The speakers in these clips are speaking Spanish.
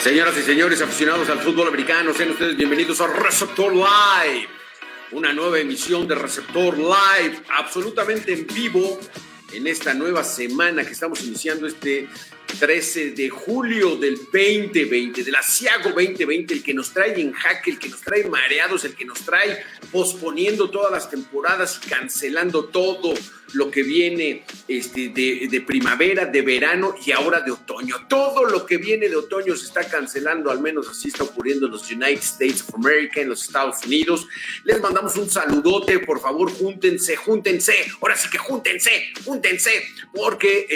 Señoras y señores aficionados al fútbol americano, sean ustedes bienvenidos a Receptor Live, una nueva emisión de Receptor Live, absolutamente en vivo en esta nueva semana que estamos iniciando este 13 de julio del 2020, del asiago 2020, el que nos trae en jaque, el que nos trae mareados, el que nos trae posponiendo todas las temporadas y cancelando todo lo que viene de primavera, de verano y ahora de otoño. Todo lo que viene de otoño se está cancelando, al menos así está ocurriendo en los United States of America, en los Estados Unidos. Les mandamos un saludote, por favor, júntense, ahora sí que júntense, porque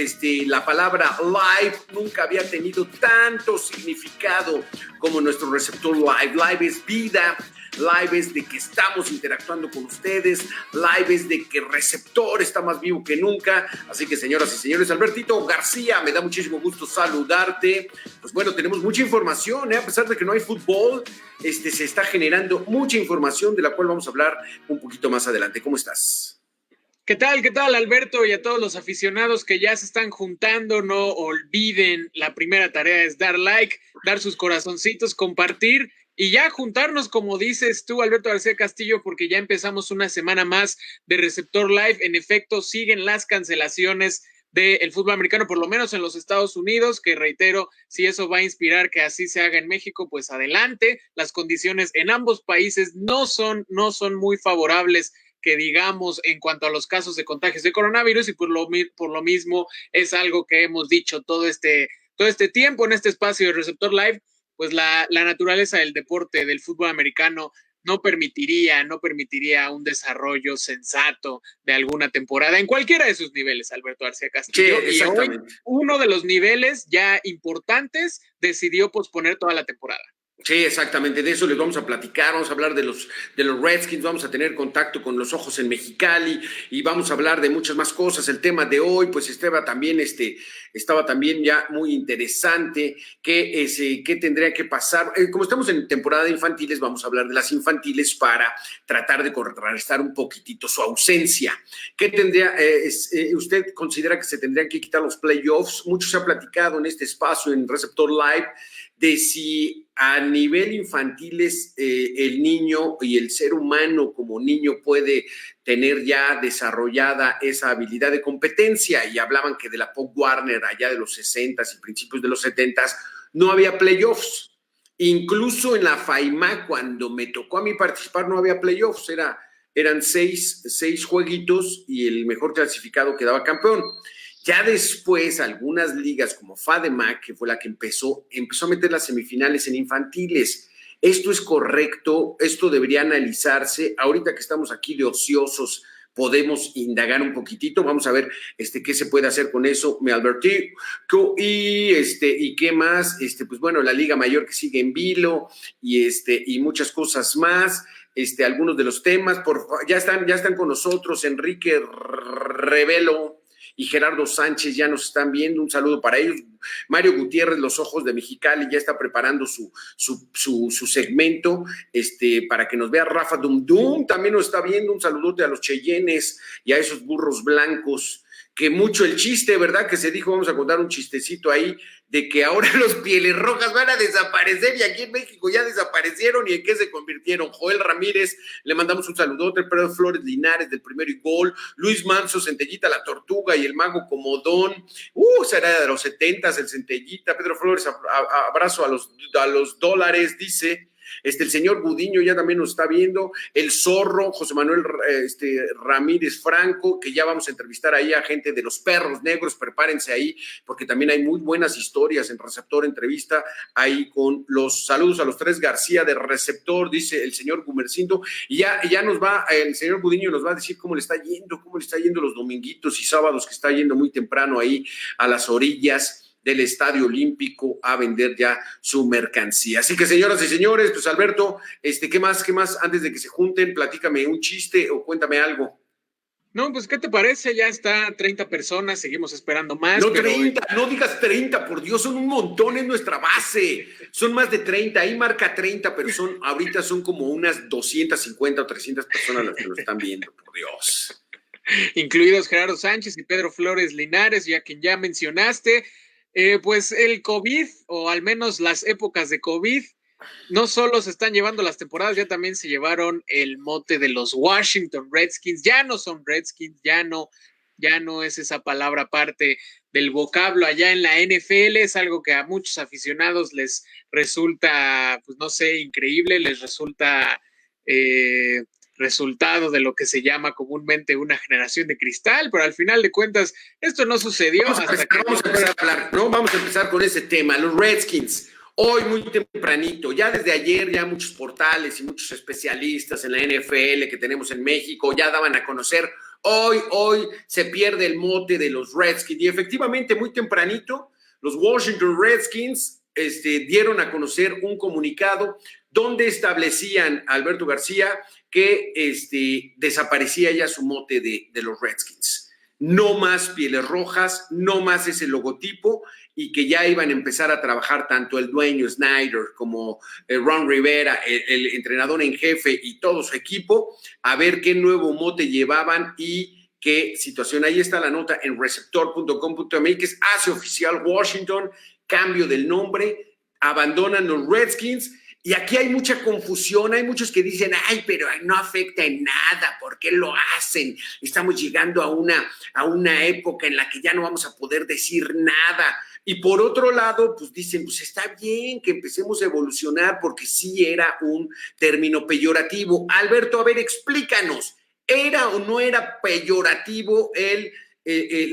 la palabra live nunca había tenido tanto significado como nuestro receptor live. Live es vida. Live es de que estamos interactuando con ustedes, live es de que Receptor está más vivo que nunca. Así que, señoras y señores, Albertito García, me da muchísimo gusto saludarte. Pues bueno, tenemos mucha información, a pesar de que no hay fútbol, se está generando mucha información de la cual vamos a hablar un poquito más adelante. ¿Cómo estás? ¿Qué tal, Alberto? Y a todos los aficionados que ya se están juntando, no olviden, la primera tarea es dar like, dar sus corazoncitos, compartir y ya juntarnos, como dices tú, Alberto García Castillo, porque ya empezamos una semana más de Receptor Live. En efecto, siguen las cancelaciones del fútbol americano, por lo menos en los Estados Unidos, que reitero, si eso va a inspirar que así se haga en México, pues adelante. Las condiciones en ambos países no son muy favorables, que digamos, en cuanto a los casos de contagios de coronavirus, y por lo mismo es algo que hemos dicho todo este tiempo en este espacio de Receptor Live. Pues la naturaleza del deporte, del fútbol americano, no permitiría un desarrollo sensato de alguna temporada en cualquiera de sus niveles, Alberto García Castillo. Sí, exactamente. Y hoy, uno de los niveles ya importantes decidió posponer toda la temporada. Sí, exactamente, de eso les vamos a platicar, vamos a hablar de los Redskins, vamos a tener contacto con los ojos en Mexicali y vamos a hablar de muchas más cosas. El tema de hoy, pues estaba también ya muy interesante, qué tendría que pasar. Como estamos en temporada de infantiles, vamos a hablar de las infantiles para tratar de contrarrestar un poquitito su ausencia. ¿Qué tendría, usted considera que se tendrían que quitar los playoffs? Mucho se ha platicado en este espacio, en Receptor Live, de si a nivel infantiles el niño y el ser humano como niño puede tener ya desarrollada esa habilidad de competencia, y hablaban que de la Pop Warner allá de los 60s y principios de los 70s no había playoffs. Incluso en la FAIMA, cuando me tocó a mí participar, no había playoffs, eran seis jueguitos y el mejor clasificado quedaba campeón. Ya después, algunas ligas como FADEMAC, que fue la que empezó a meter las semifinales en infantiles. ¿Esto es correcto? ¿Esto debería analizarse? Ahorita que estamos aquí de ociosos, podemos indagar un poquitito. Vamos a ver qué se puede hacer con eso, me advertí. Y qué más, pues bueno, la Liga Mayor que sigue en vilo y muchas cosas más. Algunos de los temas, ya están con nosotros Enrique Revelo y Gerardo Sánchez, ya nos están viendo, un saludo para ellos. Mario Gutiérrez, Los Ojos de Mexicali, ya está preparando su segmento, para que nos vea. Rafa Dum también nos está viendo, un saludote a los Cheyennes y a esos burros blancos, que mucho el chiste, ¿verdad? Que se dijo, vamos a contar un chistecito ahí, de que ahora los Pieles Rojas van a desaparecer, y aquí en México ya desaparecieron, ¿y en qué se convirtieron? Joel Ramírez, le mandamos un saludote. Pedro Flores Linares, del Primero y Gol. Luis Manso, Centellita la Tortuga y el Mago Comodón, será de los 70s, el Centellita. Pedro Flores, abrazo a los dólares, dice. El señor Gudiño ya también nos está viendo. El Zorro, José Manuel Ramírez Franco, que ya vamos a entrevistar ahí a gente de los Perros Negros. Prepárense ahí, porque también hay muy buenas historias en Receptor Entrevista, ahí con los saludos a los tres García de Receptor, dice el señor Gumercindo. Y ya el señor Gudiño nos va a decir cómo le está yendo los dominguitos y sábados, que está yendo muy temprano ahí a las orillas del Estadio Olímpico a vender ya su mercancía. Así que, señoras y señores, pues Alberto, ¿qué más? Antes de que se junten, platícame un chiste o cuéntame algo. No, pues, ¿qué te parece? Ya está 30 personas, seguimos esperando más. No, 30, no digas 30, por Dios, son un montón en nuestra base. Son más de 30, ahí marca 30, pero ahorita son como unas 250 o 300 personas las que lo están viendo, por Dios. Incluidos Gerardo Sánchez y Pedro Flores Linares, ya quien ya mencionaste. Pues el COVID, o al menos las épocas de COVID, no solo se están llevando las temporadas, ya también se llevaron el mote de los Washington Redskins. Ya no son Redskins, ya no es esa palabra parte del vocablo allá en la NFL. Es algo que a muchos aficionados les resulta, pues no sé, increíble, les resulta resultado de lo que se llama comúnmente una generación de cristal, pero al final de cuentas esto no sucedió Vamos a empezar a hablar, ¿no? Vamos a empezar con ese tema, los Redskins. Hoy muy tempranito, ya desde ayer ya muchos portales y muchos especialistas en la NFL que tenemos en México ya daban a conocer, hoy se pierde el mote de los Redskins y efectivamente muy tempranito los Washington Redskins dieron a conocer un comunicado donde establecían a Alberto García que desaparecía ya su mote de los Redskins. No más pieles rojas, no más ese logotipo y que ya iban a empezar a trabajar tanto el dueño Snyder como Ron Rivera, el entrenador en jefe y todo su equipo, a ver qué nuevo mote llevaban y qué situación. Ahí está la nota en receptor.com.mx, hace oficial Washington, cambio del nombre, abandonan los Redskins. Y aquí hay mucha confusión, hay muchos que dicen, ay, pero no afecta en nada, ¿por qué lo hacen? Estamos llegando a una época en la que ya no vamos a poder decir nada. Y por otro lado, pues dicen, pues está bien que empecemos a evolucionar porque sí era un término peyorativo. Alberto, a ver, explícanos, ¿era o no era peyorativo el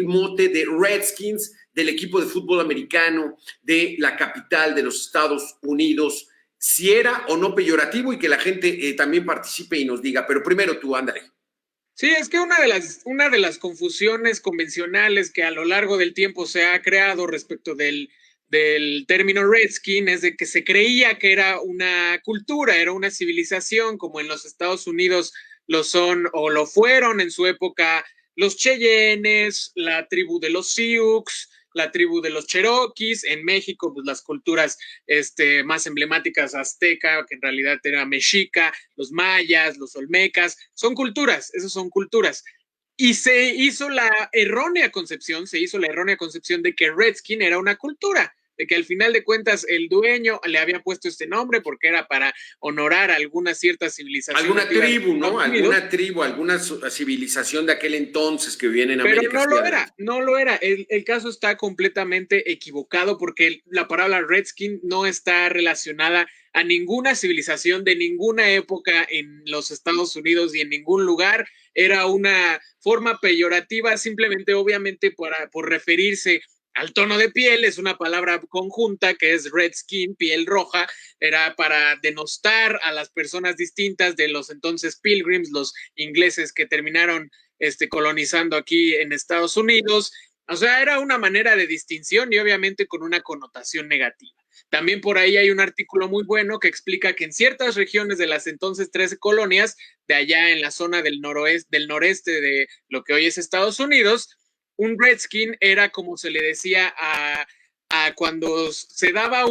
mote de Redskins, del equipo de fútbol americano de la capital de los Estados Unidos? Si era o no peyorativo y que la gente también participe y nos diga. Pero primero tú, ándale. Sí, es que una de las confusiones convencionales que a lo largo del tiempo se ha creado respecto del término Redskin es de que se creía que era una cultura, era una civilización, como en los Estados Unidos lo son o lo fueron en su época los Cheyennes, la tribu de los Sioux, la tribu de los Cherokees, en México, pues las culturas más emblemáticas azteca, que en realidad era mexica, los mayas, los olmecas, son culturas, esas son culturas. Y se hizo la errónea concepción de que Redskin era una cultura, de que al final de cuentas el dueño le había puesto este nombre porque era para honorar a alguna cierta civilización. Alguna tribu, ¿no? Alguna tribu, alguna civilización de aquel entonces que viene en América. Pero no lo era. El caso está completamente equivocado porque la palabra Redskin no está relacionada a ninguna civilización de ninguna época en los Estados Unidos y en ningún lugar. Era una forma peyorativa simplemente, obviamente, por referirse al tono de piel. Es una palabra conjunta que es red skin, piel roja. Era para denostar a las personas distintas de los entonces pilgrims, los ingleses que terminaron colonizando aquí en Estados Unidos. O sea, era una manera de distinción y obviamente con una connotación negativa. También por ahí hay un artículo muy bueno que explica que en ciertas regiones de las entonces 13 colonias, de allá en la zona del noreste de lo que hoy es Estados Unidos, un redskin era como se le decía a cuando se daba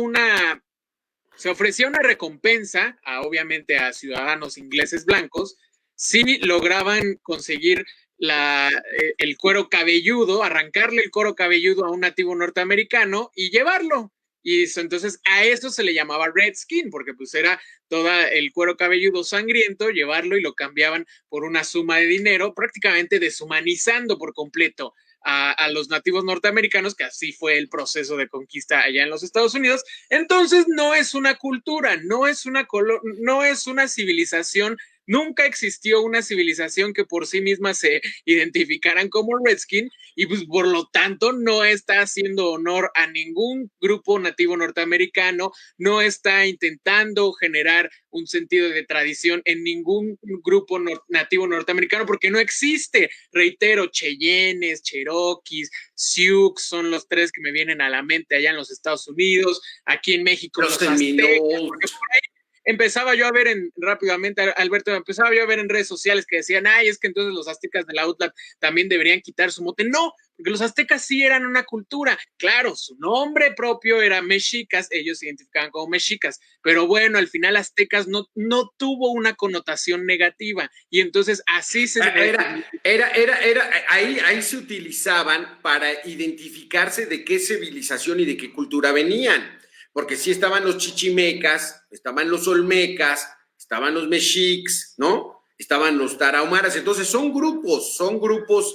se ofrecía una recompensa, obviamente a ciudadanos ingleses blancos, si lograban conseguir el cuero cabelludo, arrancarle el cuero cabelludo a un nativo norteamericano y llevarlo. Y entonces a eso se le llamaba redskin, porque pues era todo el cuero cabelludo sangriento, llevarlo y lo cambiaban por una suma de dinero, prácticamente deshumanizando por completo a los nativos norteamericanos, que así fue el proceso de conquista allá en los Estados Unidos. Entonces no es una cultura, no es una civilización. Nunca existió una civilización que por sí misma se identificaran como Redskin y pues por lo tanto no está haciendo honor a ningún grupo nativo norteamericano, no está intentando generar un sentido de tradición en ningún grupo nativo norteamericano porque no existe. Reitero, Cheyennes, Cherokees, Sioux son los tres que me vienen a la mente allá en los Estados Unidos, aquí en México los aztecas, porque por ahí empezaba yo a ver rápidamente, Alberto, empezaba yo a ver en redes sociales que decían, ay, es que entonces los aztecas de la UTLAP también deberían quitar su mote. No, porque los aztecas sí eran una cultura. Claro, su nombre propio era mexicas, ellos se identificaban como mexicas, pero bueno, al final aztecas no tuvo una connotación negativa y entonces así se... Ahí se utilizaban para identificarse de qué civilización y de qué cultura venían, porque sí estaban los chichimecas, estaban los olmecas, estaban los mexics, ¿no? Estaban los tarahumaras, entonces son grupos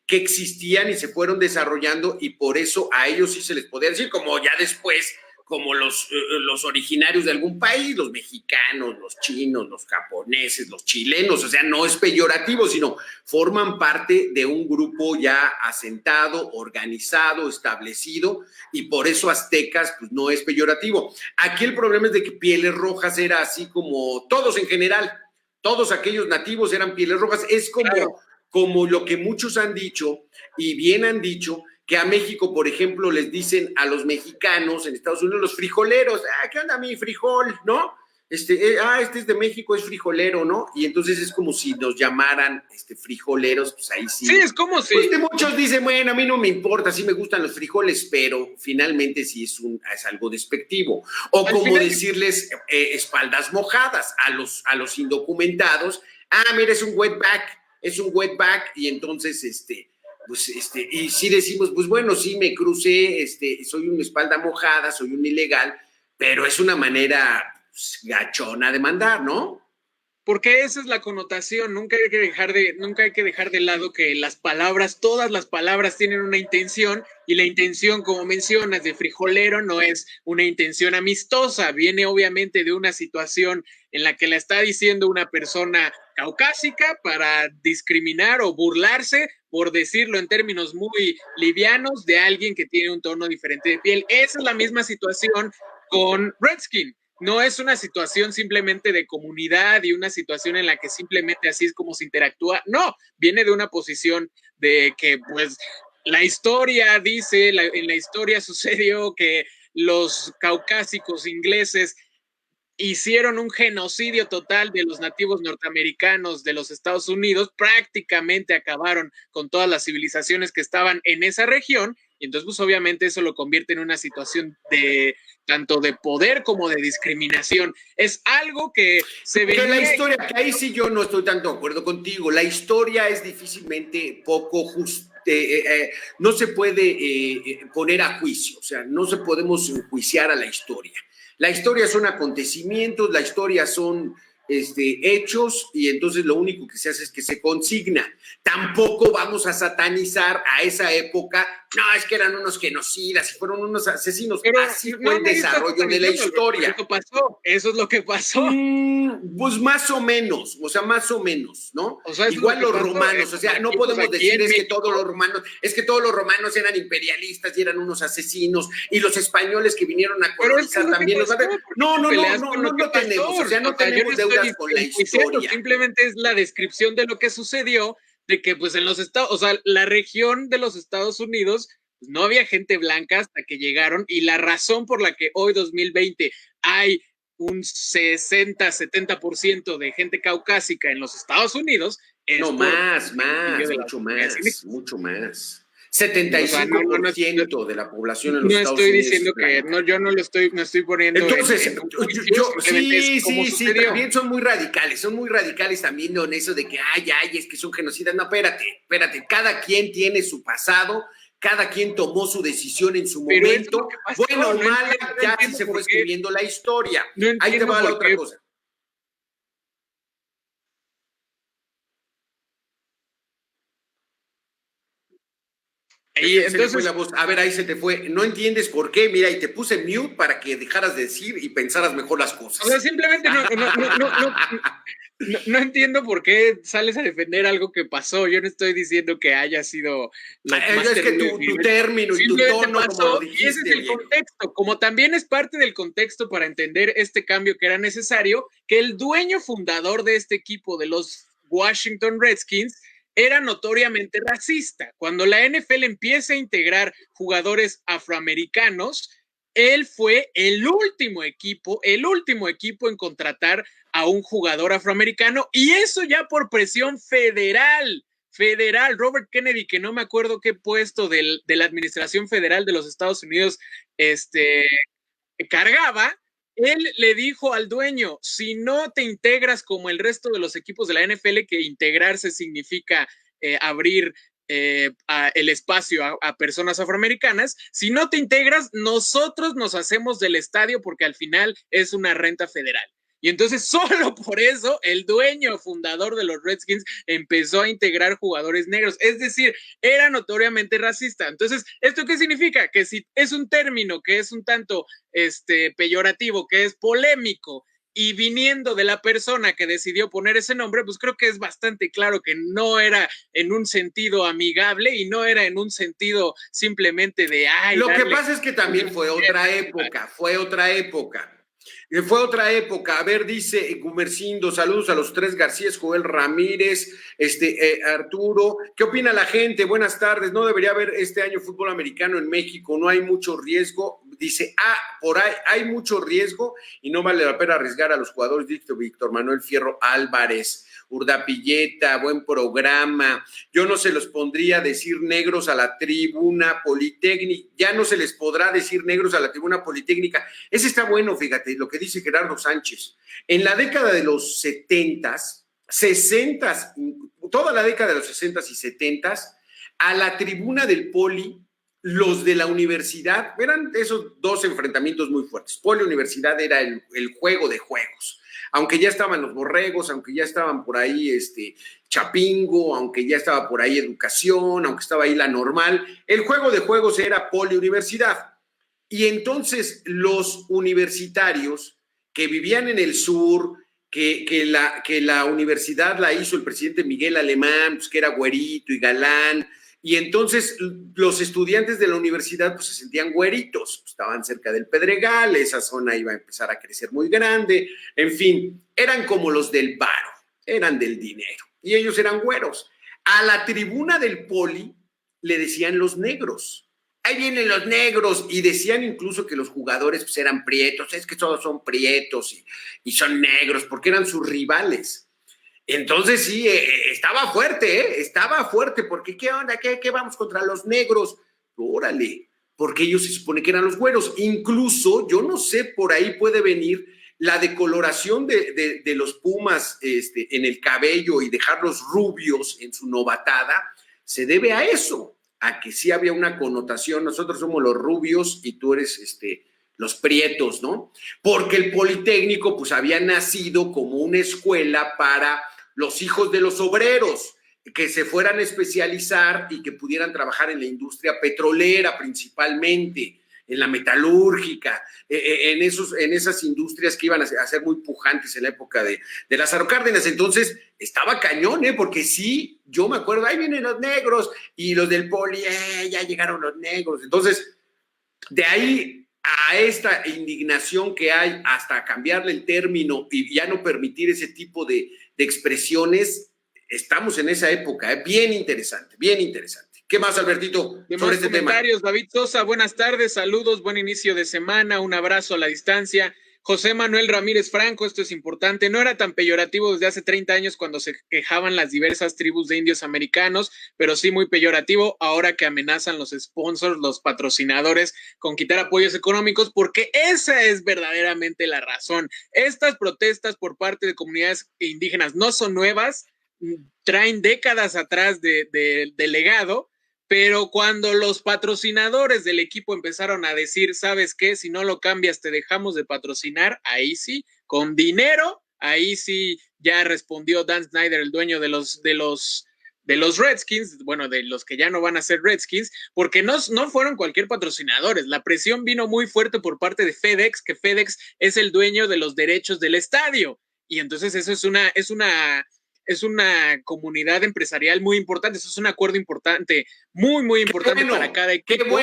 que existían y se fueron desarrollando y por eso a ellos sí se les podía decir, como ya después, como los originarios de algún país, los mexicanos, los chinos, los japoneses, los chilenos, o sea, no es peyorativo, sino forman parte de un grupo ya asentado, organizado, establecido, y por eso aztecas, pues no es peyorativo. Aquí el problema es de que Pieles Rojas era así como todos en general, todos aquellos nativos eran Pieles Rojas, es como lo que muchos han dicho, y bien han dicho, que a México, por ejemplo, les dicen a los mexicanos en Estados Unidos los frijoleros, ¿qué onda mi frijol? ¿No? Este es de México, es frijolero, ¿no? Y entonces es como si nos llamaran frijoleros, pues ahí sí. Sí, es como si... Pues muchos dicen, bueno, a mí no me importa, sí me gustan los frijoles, pero finalmente sí es algo despectivo. O como decirles espaldas mojadas a los indocumentados. Mira, es un wetback, y entonces, y sí decimos, pues bueno, sí me crucé, soy una espalda mojada, soy un ilegal, pero es una manera gachona de mandar, ¿no? Porque esa es la connotación, nunca hay que dejar de lado que las palabras, todas las palabras tienen una intención, y la intención, como mencionas, de frijolero no es una intención amistosa, viene obviamente de una situación en la que la está diciendo una persona caucásica para discriminar o burlarse, por decirlo en términos muy livianos, de alguien que tiene un tono diferente de piel. Esa es la misma situación con Redskin. No es una situación simplemente de comunidad y una situación en la que simplemente así es como se interactúa. No, viene de una posición de que, pues, la historia dice, en la historia sucedió que los caucásicos ingleses hicieron un genocidio total de los nativos norteamericanos de los Estados Unidos, prácticamente acabaron con todas las civilizaciones que estaban en esa región, y entonces pues obviamente eso lo convierte en una situación de tanto de poder como de discriminación. Es algo que se ve. La historia, que ahí sí yo no estoy tanto de acuerdo contigo, la historia es difícilmente poco justa. No se puede poner a juicio, o sea, no se podemos enjuiciar a la historia. La historia son acontecimientos, la historia son hechos, y entonces lo único que se hace es que se consigna. Tampoco vamos a satanizar a esa época, no, es que eran unos genocidas y fueron unos asesinos. Pero así fue el desarrollo de la historia. Eso es lo que pasó. Pues más o menos, ¿no? O sea, igual los romanos, o sea, no podemos decir que todos los romanos eran imperialistas y eran unos asesinos, y los españoles que vinieron a colonizar también los... No tenemos, o sea, no tenemos deudas con la historia. Simplemente es la descripción de lo que sucedió, de que pues en los Estados, o sea, la región de los Estados Unidos, pues, no había gente blanca hasta que llegaron, y la razón por la que hoy 2020 hay un 60-70% de gente caucásica en los Estados Unidos. No, mucho más. 75% de la población en los Estados Unidos. No estoy diciendo que, yo no estoy poniendo. Entonces, sí, también son muy radicales también en eso de que, es que son genocidas. No, espérate, cada quien tiene su pasado, cada quien tomó su decisión en su momento, bueno o mala, ya se fue escribiendo la historia. Ahí te va la otra cosa. Entonces, se fue la voz. A ver, ahí se te fue. No entiendes por qué. Mira, y te puse mute para que dejaras de decir y pensaras mejor las cosas. O sea, simplemente no entiendo por qué sales a defender algo que pasó. Yo no estoy diciendo que haya sido... Es que tu término y tu tono, pasó, como lo dijiste. Y ese es el contexto. Como también es parte del contexto para entender este cambio que era necesario, que el dueño fundador de este equipo de los Washington Redskins era notoriamente racista. Cuando la NFL empieza a integrar jugadores afroamericanos, él fue el último equipo en contratar a un jugador afroamericano, y eso ya por presión federal. Robert Kennedy, que no me acuerdo qué puesto de la administración federal de los Estados Unidos cargaba, él le dijo al dueño: si no te integras como el resto de los equipos de la NFL, que integrarse significa abrir el espacio a personas afroamericanas, si no te integras, nosotros nos hacemos del estadio, porque al final es una renta federal. Y entonces solo por eso el dueño fundador de los Redskins empezó a integrar jugadores negros. Es decir, era notoriamente racista. Entonces, ¿esto qué significa? Que si es un término que es un tanto peyorativo, que es polémico, y viniendo de la persona que decidió poner ese nombre, pues creo que es bastante claro que no era en un sentido amigable y no era en un sentido simplemente de ay. Lo que pasa es que también fue otra época. A ver, dice Gumercindo, saludos a los tres Garcías, Joel Ramírez, Arturo. ¿Qué opina la gente? Buenas tardes. No debería haber este año fútbol americano en México, no hay mucho riesgo. Dice, por ahí hay mucho riesgo y no vale la pena arriesgar a los jugadores. Víctor Manuel Fierro Álvarez. Urdapilleta, buen programa. Yo no se los pondría a decir negros a la tribuna politécnica, ya no se les podrá decir negros a la tribuna politécnica. Ese está bueno, fíjate, lo que dice Gerardo Sánchez. En la década de los 70s, 60s, toda la década de los 60s y 70s, a la tribuna del Poli, los de la universidad, eran esos dos enfrentamientos muy fuertes. Poli-universidad era el juego de juegos. Aunque ya estaban los borregos, aunque ya estaban por ahí Chapingo, aunque ya estaba por ahí Educación, aunque estaba ahí la Normal, el juego de juegos era Poli-universidad. Y entonces los universitarios que vivían en el sur, que la universidad la hizo el presidente Miguel Alemán, pues, que era güerito y galán, y entonces los estudiantes de la universidad pues se sentían güeritos, pues, estaban cerca del Pedregal, esa zona iba a empezar a crecer muy grande, en fin, eran como los del varo, eran del dinero, y ellos eran güeros. A la tribuna del Poli le decían los negros. Ahí vienen los negros, y decían incluso que los jugadores pues, eran prietos, es que todos son prietos y son negros, porque eran sus rivales. Entonces sí, estaba fuerte, porque ¿qué onda? ¿Qué vamos contra los negros? Órale, porque ellos se supone que eran los güeros. Incluso, yo no sé, por ahí puede venir la decoloración de los Pumas en el cabello y dejarlos rubios en su novatada, se debe a eso, a que sí había una connotación, nosotros somos los rubios y tú eres los prietos, ¿no? Porque el Politécnico pues había nacido como una escuela para los hijos de los obreros que se fueran a especializar y que pudieran trabajar en la industria petrolera principalmente, en la metalúrgica, en esas industrias que iban a ser muy pujantes en la época de Lázaro Cárdenas. Entonces estaba cañón, porque sí, yo me acuerdo, ahí vienen los negros y los del Poli, ya llegaron los negros. Entonces, de ahí a esta indignación que hay hasta cambiarle el término y ya no permitir ese tipo de expresiones, estamos en esa época, bien interesante, bien interesante. ¿Qué más, Albertito, sobre este comentarios, tema? David Sosa, buenas tardes, saludos, buen inicio de semana, un abrazo a la distancia. José Manuel Ramírez Franco, esto es importante, no era tan peyorativo desde hace 30 años cuando se quejaban las diversas tribus de indios americanos, pero sí muy peyorativo ahora que amenazan los sponsors, los patrocinadores con quitar apoyos económicos, porque esa es verdaderamente la razón. Estas protestas por parte de comunidades indígenas no son nuevas, traen décadas atrás de legado, pero cuando los patrocinadores del equipo empezaron a decir, ¿sabes qué? Si no lo cambias, te dejamos de patrocinar, ahí sí, con dinero, ahí sí ya respondió Dan Snyder, el dueño de los Redskins, bueno, de los que ya no van a ser Redskins, porque no fueron cualquier patrocinadores. La presión vino muy fuerte por parte de FedEx, que FedEx es el dueño de los derechos del estadio. Y entonces eso es una comunidad empresarial muy importante, eso es un acuerdo importante, muy, muy importante para cada equipo.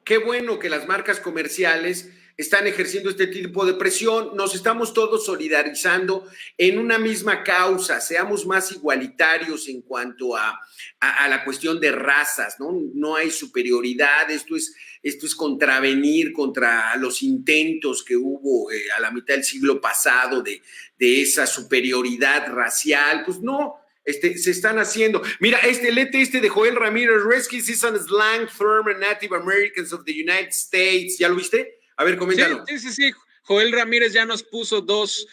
Qué bueno que las marcas comerciales están ejerciendo este tipo de presión, nos estamos todos solidarizando en una misma causa, seamos más igualitarios en cuanto a la cuestión de razas, ¿no? No hay superioridad, esto es esto es contravenir contra los intentos que hubo a la mitad del siglo pasado de esa superioridad racial. Pues no, se están haciendo. Mira, léete de Joel Ramírez, Redskins is an slang term and Native Americans of the United States. ¿Ya lo viste? A ver, coméntalo. Sí. Joel Ramírez ya nos puso dos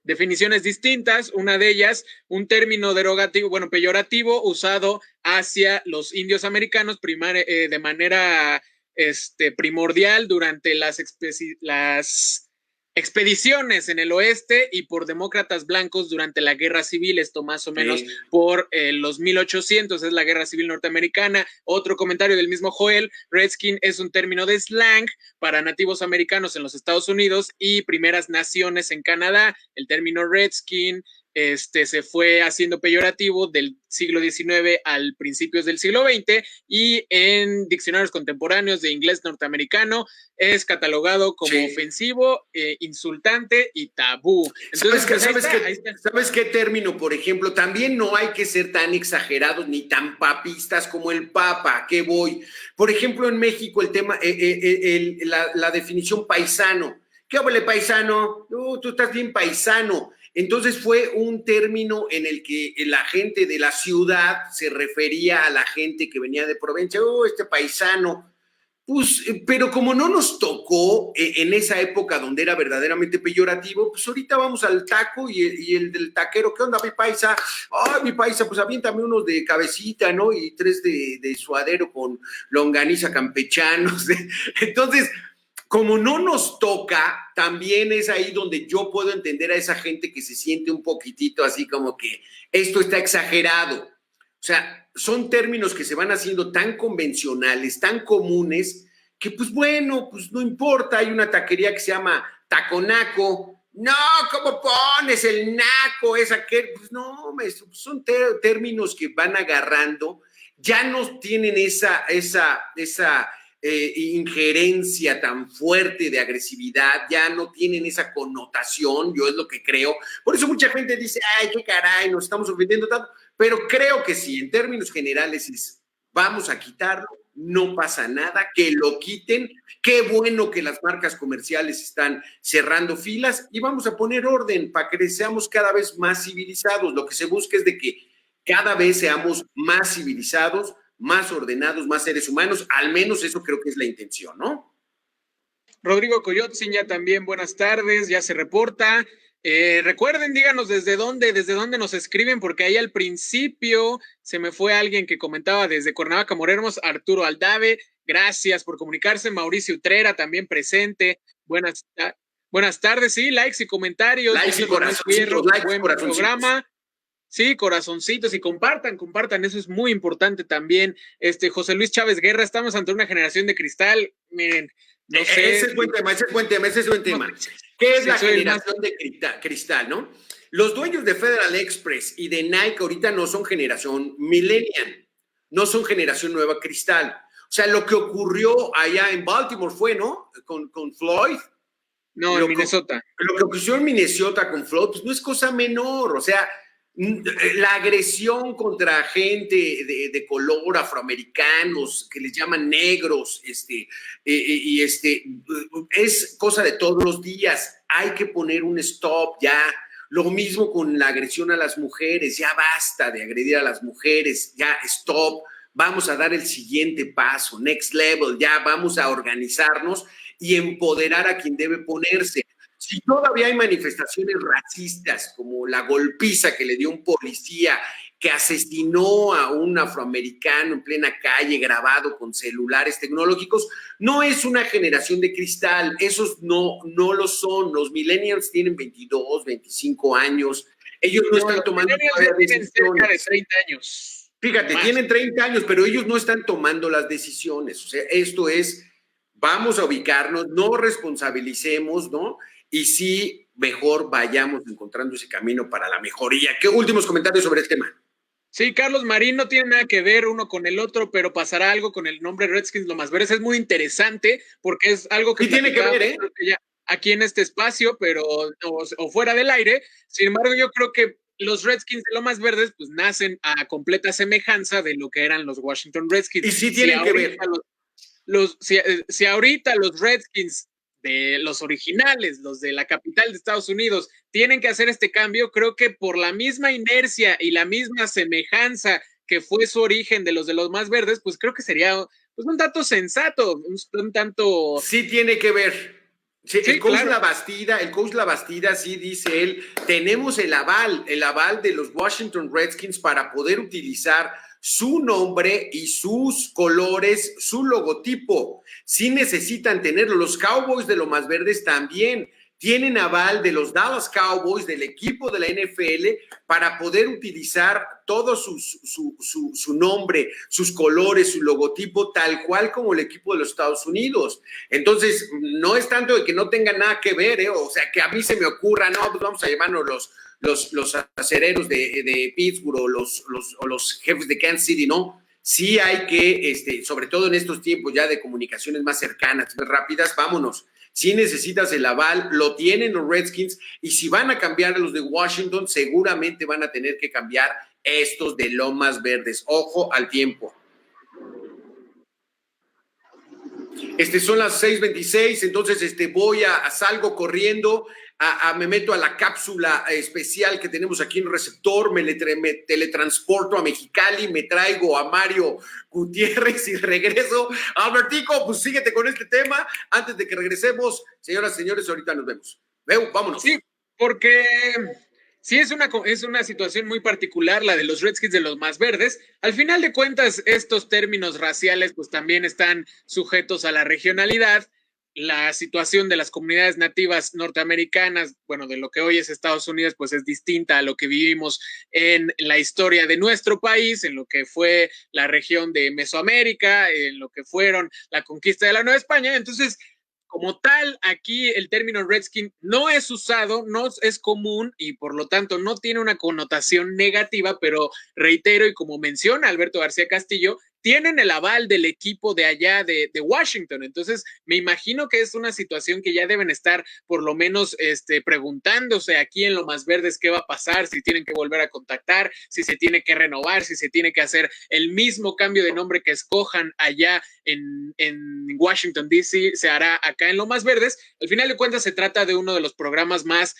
definiciones distintas. Una de ellas, un término derogativo, peyorativo, usado hacia los indios americanos de manera primordial durante las expediciones en el oeste y por demócratas blancos durante la Guerra Civil, esto más o menos por los 1800, es la Guerra Civil norteamericana. Otro comentario del mismo Joel, Redskin es un término de slang para nativos americanos en los Estados Unidos y primeras naciones en Canadá. El término Redskin se fue haciendo peyorativo del siglo XIX al principios del siglo XX y en diccionarios contemporáneos de inglés norteamericano es catalogado como ofensivo, insultante y tabú. Entonces, ¿Sabes qué término, por ejemplo? También no hay que ser tan exagerados ni tan papistas como el Papa. ¿A qué voy? Por ejemplo, en México el tema, la definición paisano. ¿Qué habla paisano? Tú estás bien paisano. Entonces fue un término en el que la gente de la ciudad se refería a la gente que venía de provincia, este paisano. Pues, pero como no nos tocó en esa época donde era verdaderamente peyorativo, pues ahorita vamos al taco y el del taquero, ¿qué onda, mi paisa? Ay, mi paisa, pues aviéntame unos de cabecita, ¿no? Y 3 de suadero con longaniza campechanos. Entonces, como no nos toca, también es ahí donde yo puedo entender a esa gente que se siente un poquitito así como que esto está exagerado. O sea, son términos que se van haciendo tan convencionales, tan comunes, que pues bueno, pues no importa. Hay una taquería que se llama Taconaco. No, ¿cómo pones el naco? Pues no, son términos que van agarrando. Ya no tienen esa injerencia tan fuerte de agresividad, ya no tienen esa connotación, yo es lo que creo. Por eso mucha gente dice, ay, qué caray, nos estamos ofendiendo tanto, pero creo que sí, en términos generales vamos a quitarlo, no pasa nada, que lo quiten, qué bueno que las marcas comerciales están cerrando filas y vamos a poner orden para que seamos cada vez más civilizados. Lo que se busca es de que cada vez seamos más civilizados, más ordenados, más seres humanos, al menos eso creo que es la intención, ¿no? Rodrigo Coyotzin ya también, buenas tardes, ya se reporta. Recuerden, díganos desde dónde nos escriben, porque ahí al principio se me fue alguien que comentaba desde Cuernavaca, Morelos, Arturo Aldave, gracias por comunicarse. Mauricio Utrera también presente, buenas tardes, sí, likes y comentarios. Likes y corazoncitos, buen programa. Sí, corazoncitos y compartan, eso es muy importante también. José Luis Chávez Guerra, estamos ante una generación de cristal, miren, no sé. Ese es buen tema. ¿Qué es la generación de cristal, no? Los dueños de Federal Express y de Nike ahorita no son generación millennial, no son generación nueva cristal. O sea, lo que ocurrió allá en Baltimore fue, ¿no? Con Floyd. No, en Minnesota. Lo que ocurrió en Minnesota con Floyd, pues no es cosa menor, o sea, la agresión contra gente de color, afroamericanos, que les llaman negros, es cosa de todos los días. Hay que poner un stop ya. Lo mismo con la agresión a las mujeres. Ya basta de agredir a las mujeres. Ya stop. Vamos a dar el siguiente paso, next level. Ya vamos a organizarnos y empoderar a quien debe ponerse. Si todavía hay manifestaciones racistas, como la golpiza que le dio un policía que asesinó a un afroamericano en plena calle, grabado con celulares tecnológicos, no es una generación de cristal. Esos no lo son. Los millennials tienen 22, 25 años. Ellos no están tomando tienen cerca de 30 años. Fíjate, tienen 30 años, pero ellos no están tomando las decisiones. O sea, esto es, vamos a ubicarnos, no responsabilicemos, ¿no? Y sí, mejor vayamos encontrando ese camino para la mejoría. ¿Qué últimos comentarios sobre este tema? Sí, Carlos Marín, no tiene nada que ver uno con el otro, pero pasará algo con el nombre Redskins Lomas Verdes. Es muy interesante porque es algo que... Sí tiene que ver, ya aquí en este espacio, pero o fuera del aire. Sin embargo, yo creo que los Redskins de Lomas Verdes pues nacen a completa semejanza de lo que eran los Washington Redskins. Y sí tienen que ver. si ahorita los Redskins de los originales, los de la capital de Estados Unidos, tienen que hacer este cambio, creo que por la misma inercia y la misma semejanza que fue su origen de los más verdes, pues creo que sería pues, un tanto sensato, un tanto... Sí tiene que ver. Sí, Sí, claro. El coach Labastida, sí dice él, tenemos el aval de los Washington Redskins para poder utilizar su nombre y sus colores, su logotipo. Sí necesitan tenerlo. Los Cowboys de Lomas Verdes también tienen aval de los Dallas Cowboys, del equipo de la NFL, para poder utilizar todo su nombre, sus colores, su logotipo, tal cual como el equipo de los Estados Unidos. Entonces, no es tanto de que no tenga nada que ver, o sea, que a mí se me ocurra, no, pues vamos a llevarnos los acereros de Pittsburgh o los jefes de Kansas City, ¿no? Sí hay que, sobre todo en estos tiempos ya de comunicaciones más cercanas, más rápidas, vámonos. Si necesitas el aval, lo tienen los Redskins, y si van a cambiar a los de Washington, seguramente van a tener que cambiar estos de Lomas Verdes. Ojo al tiempo. Son las 6:26, entonces salgo corriendo, me meto a la cápsula especial que tenemos aquí en Receptor, me teletransporto a Mexicali, me traigo a Mario Gutiérrez y regreso. Albertico, pues síguete con este tema. Antes de que regresemos, señoras y señores, ahorita nos vemos. Vámonos. Sí, porque sí es una situación muy particular la de los Redskins de los más verdes. Al final de cuentas, estos términos raciales pues también están sujetos a la regionalidad. La situación de las comunidades nativas norteamericanas, bueno, de lo que hoy es Estados Unidos, pues es distinta a lo que vivimos en la historia de nuestro país, en lo que fue la región de Mesoamérica, en lo que fueron la conquista de la Nueva España. Entonces, como tal, aquí el término Redskin no es usado, no es común y por lo tanto no tiene una connotación negativa, pero reitero y como menciona Alberto García Castillo, tienen el aval del equipo de allá de Washington. Entonces, me imagino que es una situación que ya deben estar por lo menos preguntándose aquí en Lomas Verdes qué va a pasar, si tienen que volver a contactar, si se tiene que renovar, si se tiene que hacer el mismo cambio de nombre que escojan allá en Washington, D.C., se hará acá en Lomas Verdes. Al final de cuentas, se trata de uno de los programas más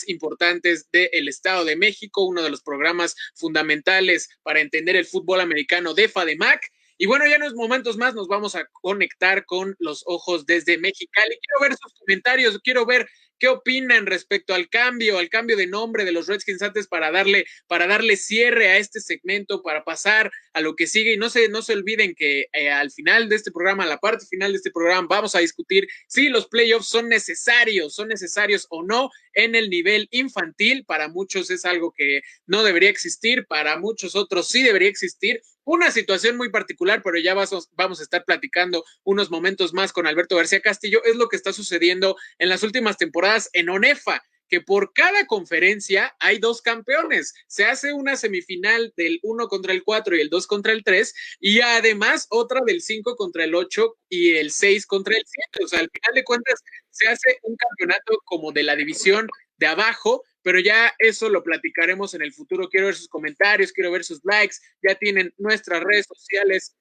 importantes del Estado de México, uno de los programas fundamentales para entender el fútbol americano de FADEMAC. Y bueno, ya en unos momentos más nos vamos a conectar con los ojos desde Mexicali. Quiero ver sus comentarios, quiero ver qué opinan respecto al cambio de nombre de los Redskins antes para darle cierre a este segmento, para pasar a lo que sigue. Y no se olviden que al final de este programa, a la parte final de este programa, vamos a discutir si los playoffs son necesarios o no en el nivel infantil. Para muchos es algo que no debería existir, para muchos otros sí debería existir. Una situación muy particular, pero ya vamos a estar platicando unos momentos más con Alberto García Castillo, es lo que está sucediendo en las últimas temporadas en ONEFA, que por cada conferencia hay 2 campeones. Se hace una semifinal del 1 contra el 4 y el 2 contra el 3, y además otra del 5 contra el 8 y el 6 contra el 7. O sea, al final de cuentas se hace un campeonato como de la división de abajo, pero ya eso lo platicaremos en el futuro. Quiero ver sus comentarios, quiero ver sus likes. Ya tienen nuestras redes sociales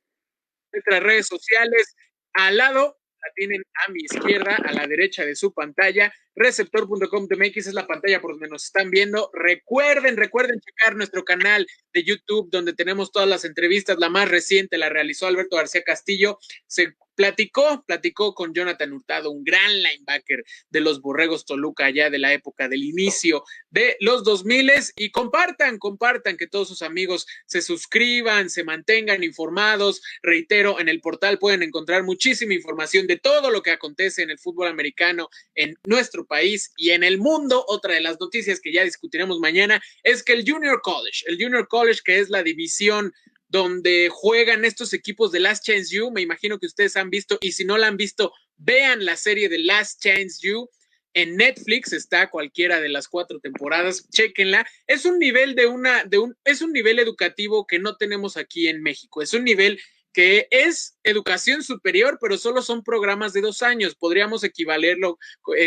al lado, la tienen a mi izquierda, a la derecha de su pantalla. Receptor.com.mx es la pantalla por donde nos están viendo. Recuerden checar nuestro canal de YouTube, donde tenemos todas las entrevistas. La más reciente la realizó Alberto García Castillo. Se platicó con Jonathan Hurtado, un gran linebacker de los Borregos Toluca, ya de la época del inicio de los 2000, y compartan que todos sus amigos se suscriban, se mantengan informados. Reitero, en el portal pueden encontrar muchísima información de todo lo que acontece en el fútbol americano en nuestro país y en el mundo. Otra de las noticias que ya discutiremos mañana es que el Junior College, que es la división donde juegan estos equipos de Last Chance U, me imagino que ustedes han visto, y si no la han visto, vean la serie de Last Chance U. En Netflix está cualquiera de las 4 temporadas, chéquenla. Es un nivel es un nivel educativo que no tenemos aquí en México. Es un nivel que es educación superior, pero solo son programas de 2 años. Podríamos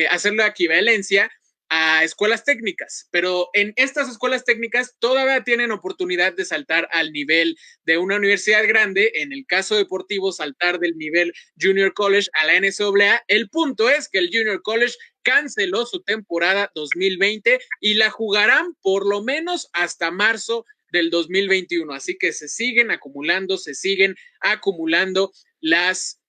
hacerlo a equivalencia a escuelas técnicas, pero en estas escuelas técnicas todavía tienen oportunidad de saltar al nivel de una universidad grande, en el caso deportivo saltar del nivel Junior College a la NCAA. El punto es que el Junior College canceló su temporada 2020 y la jugarán por lo menos hasta marzo del 2021, así que se siguen acumulando las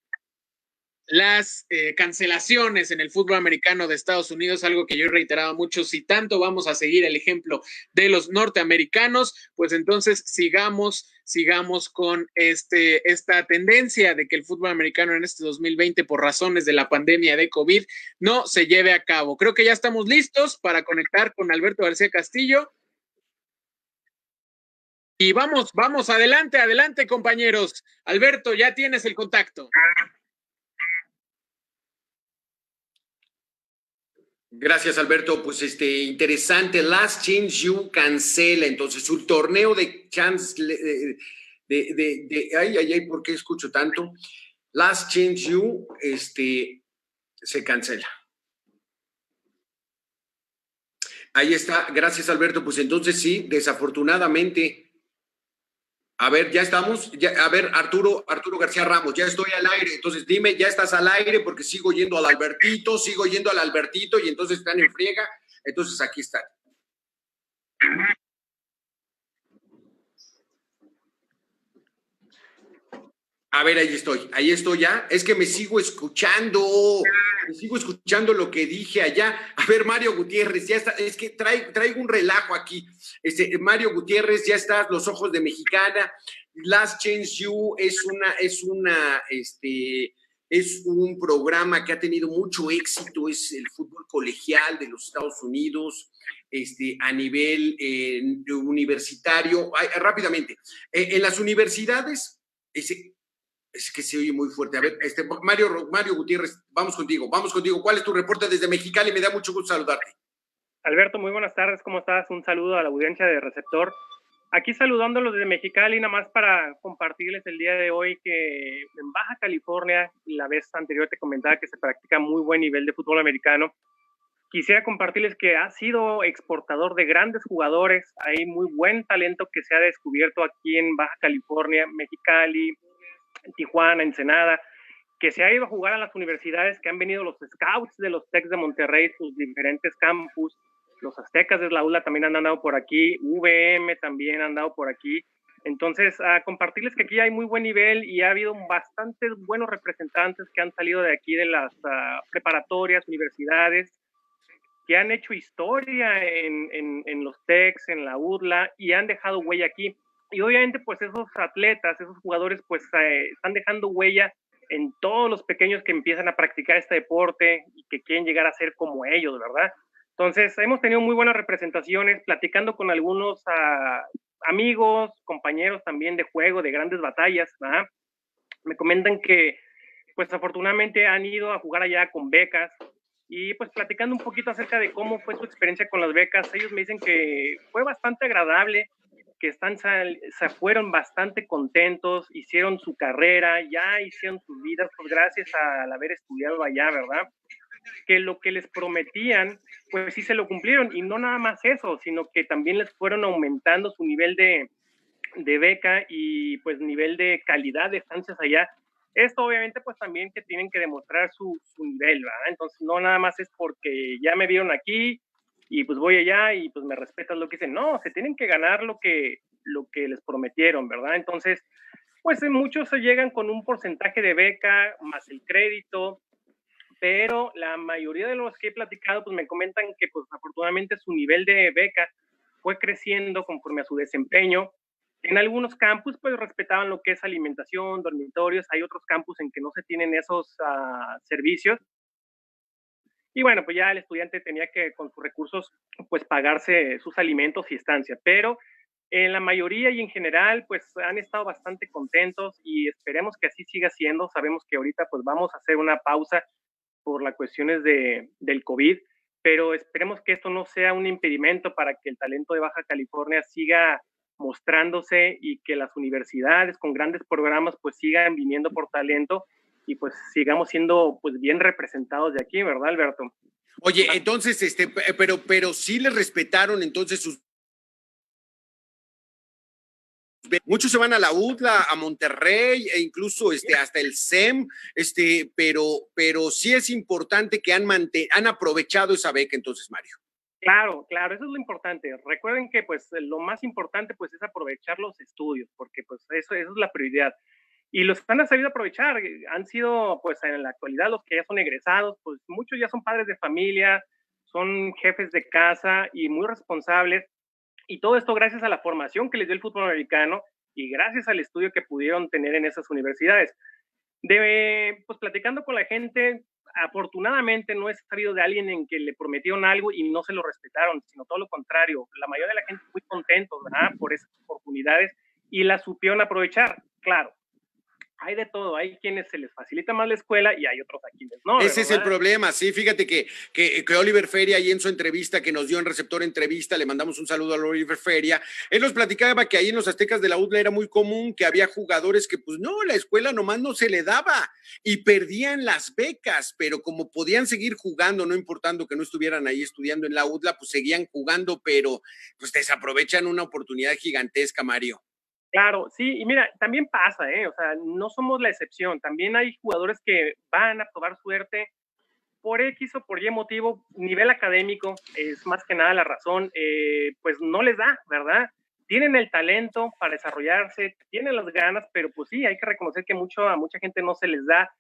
cancelaciones en el fútbol americano de Estados Unidos, algo que yo he reiterado mucho. Si tanto vamos a seguir el ejemplo de los norteamericanos, pues entonces sigamos con esta tendencia de que el fútbol americano en este 2020, por razones de la pandemia de COVID, no se lleve a cabo. Creo que ya estamos listos para conectar con Alberto García Castillo. Y vamos, adelante, compañeros. Alberto, ya tienes el contacto. Gracias, Alberto. Pues interesante. Last Chance U cancela entonces su torneo de chance ay, ¿por qué escucho tanto? Last Chance U se cancela. Ahí está. Gracias, Alberto. Pues entonces sí, desafortunadamente. A ver, ya estamos. A ver, Arturo García Ramos, ya estoy al aire. Entonces dime, ya estás al aire porque sigo yendo al Albertito y entonces están en friega. Entonces aquí están. A ver, ahí estoy ya. Es que me sigo escuchando lo que dije allá. A ver, Mario Gutiérrez, ya está. Es que traigo un relajo aquí. Mario Gutiérrez, ya está, Los Ojos de Mexicana. Last Chance U es un programa que ha tenido mucho éxito, es el fútbol colegial de los Estados Unidos, a nivel universitario. Rápidamente, en las universidades, es que se oye muy fuerte. A ver, Mario Gutiérrez, vamos contigo. ¿Cuál es tu reporte desde Mexicali? Me da mucho gusto saludarte. Alberto, muy buenas tardes, ¿cómo estás? Un saludo a la audiencia de Receptor. Aquí saludándolos desde Mexicali, nada más para compartirles el día de hoy que en Baja California, la vez anterior te comentaba que se practica muy buen nivel de fútbol americano. Quisiera compartirles que ha sido exportador de grandes jugadores, hay muy buen talento que se ha descubierto aquí en Baja California, Mexicali, Tijuana, Ensenada, que se ha ido a jugar a las universidades, que han venido los scouts de los Tex de Monterrey, sus diferentes campus, los Aztecas de la ULA también han andado por aquí, VM también han andado por aquí. Entonces, a compartirles que aquí hay muy buen nivel y ha habido bastantes buenos representantes que han salido de aquí de las preparatorias, universidades, que han hecho historia en los Tex, en la UDLA, y han dejado huella aquí. Y obviamente, pues esos atletas, esos jugadores, pues están dejando huella en todos los pequeños que empiezan a practicar este deporte y que quieren llegar a ser como ellos, ¿verdad? Entonces, hemos tenido muy buenas representaciones, platicando con algunos amigos, compañeros también de juego, de grandes batallas, ¿verdad? Me comentan que, pues afortunadamente han ido a jugar allá con becas, y pues platicando un poquito acerca de cómo fue su experiencia con las becas, ellos me dicen que fue bastante agradable, que se fueron bastante contentos, hicieron su carrera, ya hicieron sus vidas, pues gracias al haber estudiado allá, ¿verdad? Que lo que les prometían, pues sí se lo cumplieron, y no nada más eso, sino que también les fueron aumentando su nivel de beca y pues nivel de calidad de estancias allá. Esto obviamente pues también que tienen que demostrar su nivel, ¿verdad? Entonces no nada más es porque ya me vieron aquí y pues voy allá y pues me respetan lo que dicen. No, se tienen que ganar lo que les prometieron, ¿verdad? Entonces, pues muchos se llegan con un porcentaje de beca más el crédito, pero la mayoría de los que he platicado pues me comentan que pues afortunadamente su nivel de beca fue creciendo conforme a su desempeño. En algunos campus pues respetaban lo que es alimentación, dormitorios, hay otros campus en que no se tienen esos servicios. Y bueno, pues ya el estudiante tenía que con sus recursos pues pagarse sus alimentos y estancia, pero en la mayoría y en general pues han estado bastante contentos y esperemos que así siga siendo. Sabemos que ahorita pues vamos a hacer una pausa por las cuestiones del COVID, pero esperemos que esto no sea un impedimento para que el talento de Baja California siga mostrándose y que las universidades con grandes programas pues sigan viniendo por talento y pues sigamos siendo pues bien representados de aquí, ¿verdad, Alberto? Oye, entonces, pero sí les respetaron entonces sus. Muchos se van a la UDLA, a Monterrey e incluso hasta el SEM, pero sí es importante que han aprovechado esa beca entonces, Mario. Claro, claro, eso es lo importante. Recuerden que pues lo más importante pues es aprovechar los estudios, porque pues eso es la prioridad. Y los han sabido aprovechar, han sido pues en la actualidad los que ya son egresados, pues muchos ya son padres de familia, son jefes de casa y muy responsables. Y todo esto gracias a la formación que les dio el fútbol americano y gracias al estudio que pudieron tener en esas universidades. Pues platicando con la gente, afortunadamente no he sabido de alguien en que le prometieron algo y no se lo respetaron, sino todo lo contrario. La mayoría de la gente muy contentos, ¿verdad? Por esas oportunidades y las supieron aprovechar. Claro, hay de todo, hay quienes se les facilita más la escuela y hay otros a quienes no. Ese es el problema, sí, fíjate que Oliver Feria ahí en su entrevista que nos dio en Receptor Entrevista, le mandamos un saludo a Oliver Feria, él nos platicaba que ahí en los Aztecas de la UDLA era muy común que había jugadores que pues no, la escuela nomás no se le daba y perdían las becas, pero como podían seguir jugando, no importando que no estuvieran ahí estudiando en la UDLA, pues seguían jugando, pero pues desaprovechan una oportunidad gigantesca, Mario. Claro, sí, y mira, también pasa, o sea, no somos la excepción, también hay jugadores que van a probar suerte por X o por Y motivo, nivel académico es más que nada la razón, pues no les da, ¿verdad? Tienen el talento para desarrollarse, tienen las ganas, pero pues sí, hay que reconocer que a mucha gente no se les da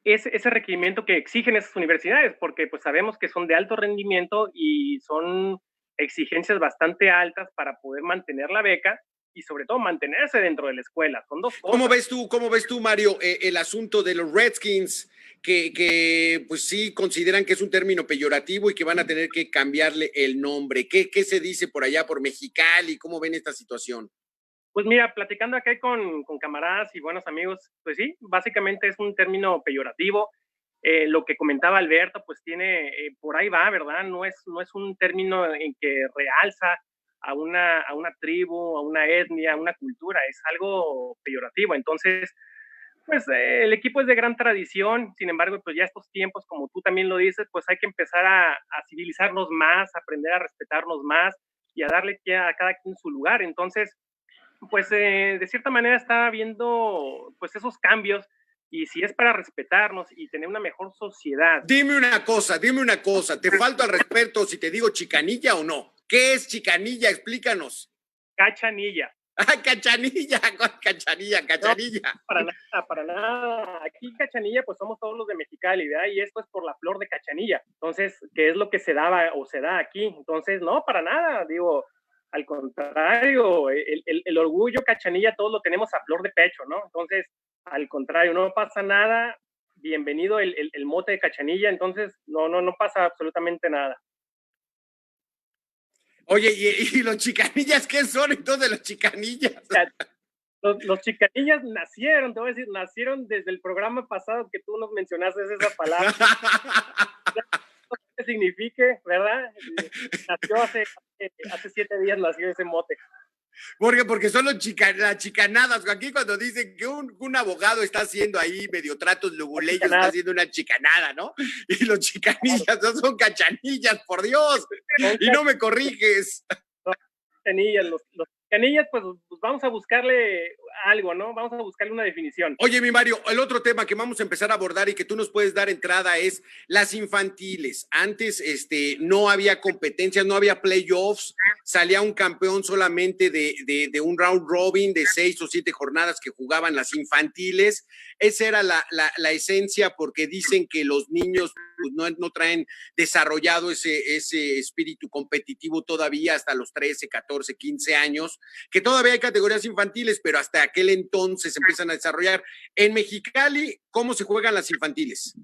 ese requerimiento que exigen esas universidades, porque pues sabemos que son de alto rendimiento y son exigencias bastante altas para poder mantener la beca y sobre todo mantenerse dentro de la escuela. Son dos cosas. ¿Cómo ves tú, Mario, el asunto de los Redskins, que pues sí consideran que es un término peyorativo y que van a tener que cambiarle el nombre? ¿Qué se dice por allá, por Mexicali? ¿Cómo ven esta situación? Pues mira, platicando acá con camaradas y buenos amigos, pues sí, básicamente es un término peyorativo. Lo que comentaba Alberto, pues tiene, por ahí va, ¿verdad? No es un término en que realza a una tribu, a una etnia, a una cultura, es algo peyorativo. Entonces, pues el equipo es de gran tradición, sin embargo, pues ya estos tiempos, como tú también lo dices, pues hay que empezar a civilizarnos más, aprender a respetarnos más y a darle a cada quien su lugar. Entonces, pues de cierta manera está viendo pues esos cambios y si es para respetarnos y tener una mejor sociedad. Dime una cosa, ¿te falta al respeto si te digo chicanilla o no? ¿Qué es chicanilla? Explícanos. Cachanilla. Cachanilla. No, para nada. Aquí Cachanilla, pues somos todos los de Mexicali, ¿verdad? Y esto es por la flor de Cachanilla. Entonces, ¿qué es lo que se daba o se da aquí? Entonces, no, para nada, digo, al contrario, el orgullo Cachanilla todos lo tenemos a flor de pecho, ¿no? Entonces, al contrario, no pasa nada, bienvenido el mote de Cachanilla, entonces no pasa absolutamente nada. Oye, ¿y los chicanillas qué son entonces los chicanillas? Los chicanillas nacieron, te voy a decir, nacieron desde el programa pasado que tú nos mencionaste esa palabra. ¿Qué signifique, verdad? Nació hace 7 días, nació ese mote. Porque son las chicanadas. Aquí cuando dicen que un abogado está haciendo ahí medio tratos luguleyos, está haciendo una chicanada, ¿no? Y los chicanillas no son cachanillas, por Dios. Y no me corriges. Canillas, los canillas, pues vamos a buscarle algo, ¿no? Vamos a buscarle una definición. Oye, mi Mario, el otro tema que vamos a empezar a abordar y que tú nos puedes dar entrada es las infantiles. Antes no había competencias, no había playoffs, salía un campeón solamente de un round robin de 6 o 7 jornadas que jugaban las infantiles. Esa era la esencia, porque dicen que los niños pues, no traen desarrollado ese espíritu competitivo todavía hasta los 13, 14, 15 años, que todavía hay categorías infantiles, pero hasta aquel entonces empiezan a desarrollar. En Mexicali, ¿cómo se juegan las infantiles?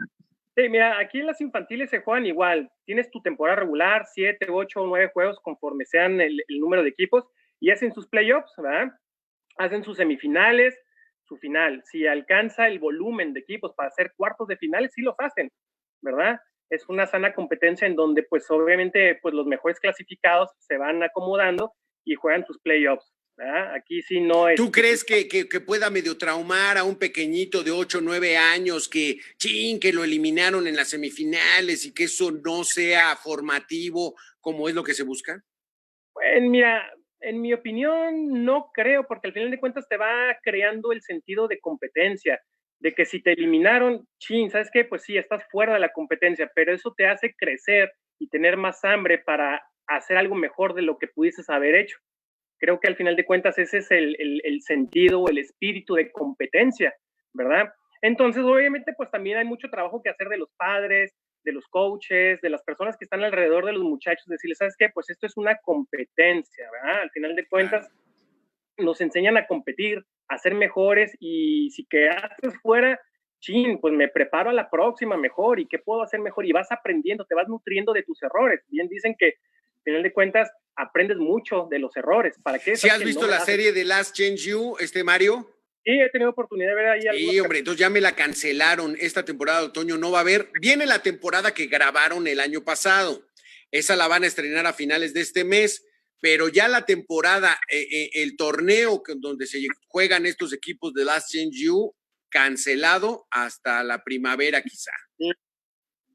Sí, mira, aquí las infantiles se juegan igual. Tienes tu temporada regular, 7, 8 o 9 juegos conforme sean el número de equipos y hacen sus playoffs, ¿verdad? Hacen sus semifinales, su final. Si alcanza el volumen de equipos para hacer cuartos de finales, sí los hacen, ¿verdad? Es una sana competencia en donde, pues, obviamente, pues, los mejores clasificados se van acomodando y juegan sus playoffs. ¿verdad? Aquí sí no es. ¿Tú crees que pueda medio traumar a un pequeñito de 8 o 9 años que lo eliminaron en las semifinales y que eso no sea formativo como es lo que se busca? Mira, en mi opinión no creo, porque al final de cuentas te va creando el sentido de competencia, de que si te eliminaron, ¿sabes qué? Pues sí, estás fuera de la competencia, pero eso te hace crecer y tener más hambre para hacer algo mejor de lo que pudieses haber hecho. Creo que al final de cuentas ese es el sentido o el espíritu de competencia, ¿verdad? Entonces, obviamente, pues también hay mucho trabajo que hacer de los padres, de los coaches, de las personas que están alrededor de los muchachos, decirles, ¿sabes qué? Pues esto es una competencia, ¿verdad? Al final de cuentas, nos enseñan a competir, a ser mejores, y si quedaste fuera, pues me preparo a la próxima mejor, y qué puedo hacer mejor, y vas aprendiendo, te vas nutriendo de tus errores. Bien dicen que, al final de cuentas, aprendes mucho de los errores. ¿Para qué? ¿Sí has visto la serie de Last Chance You, Mario? Sí, he tenido oportunidad de ver ahí algo. Sí, hombre, entonces ya me la cancelaron. Esta temporada de otoño no va a haber. Viene la temporada que grabaron el año pasado. Esa la van a estrenar a finales de este mes, pero ya la temporada, el torneo donde se juegan estos equipos de Last Chance You, cancelado hasta la primavera quizá.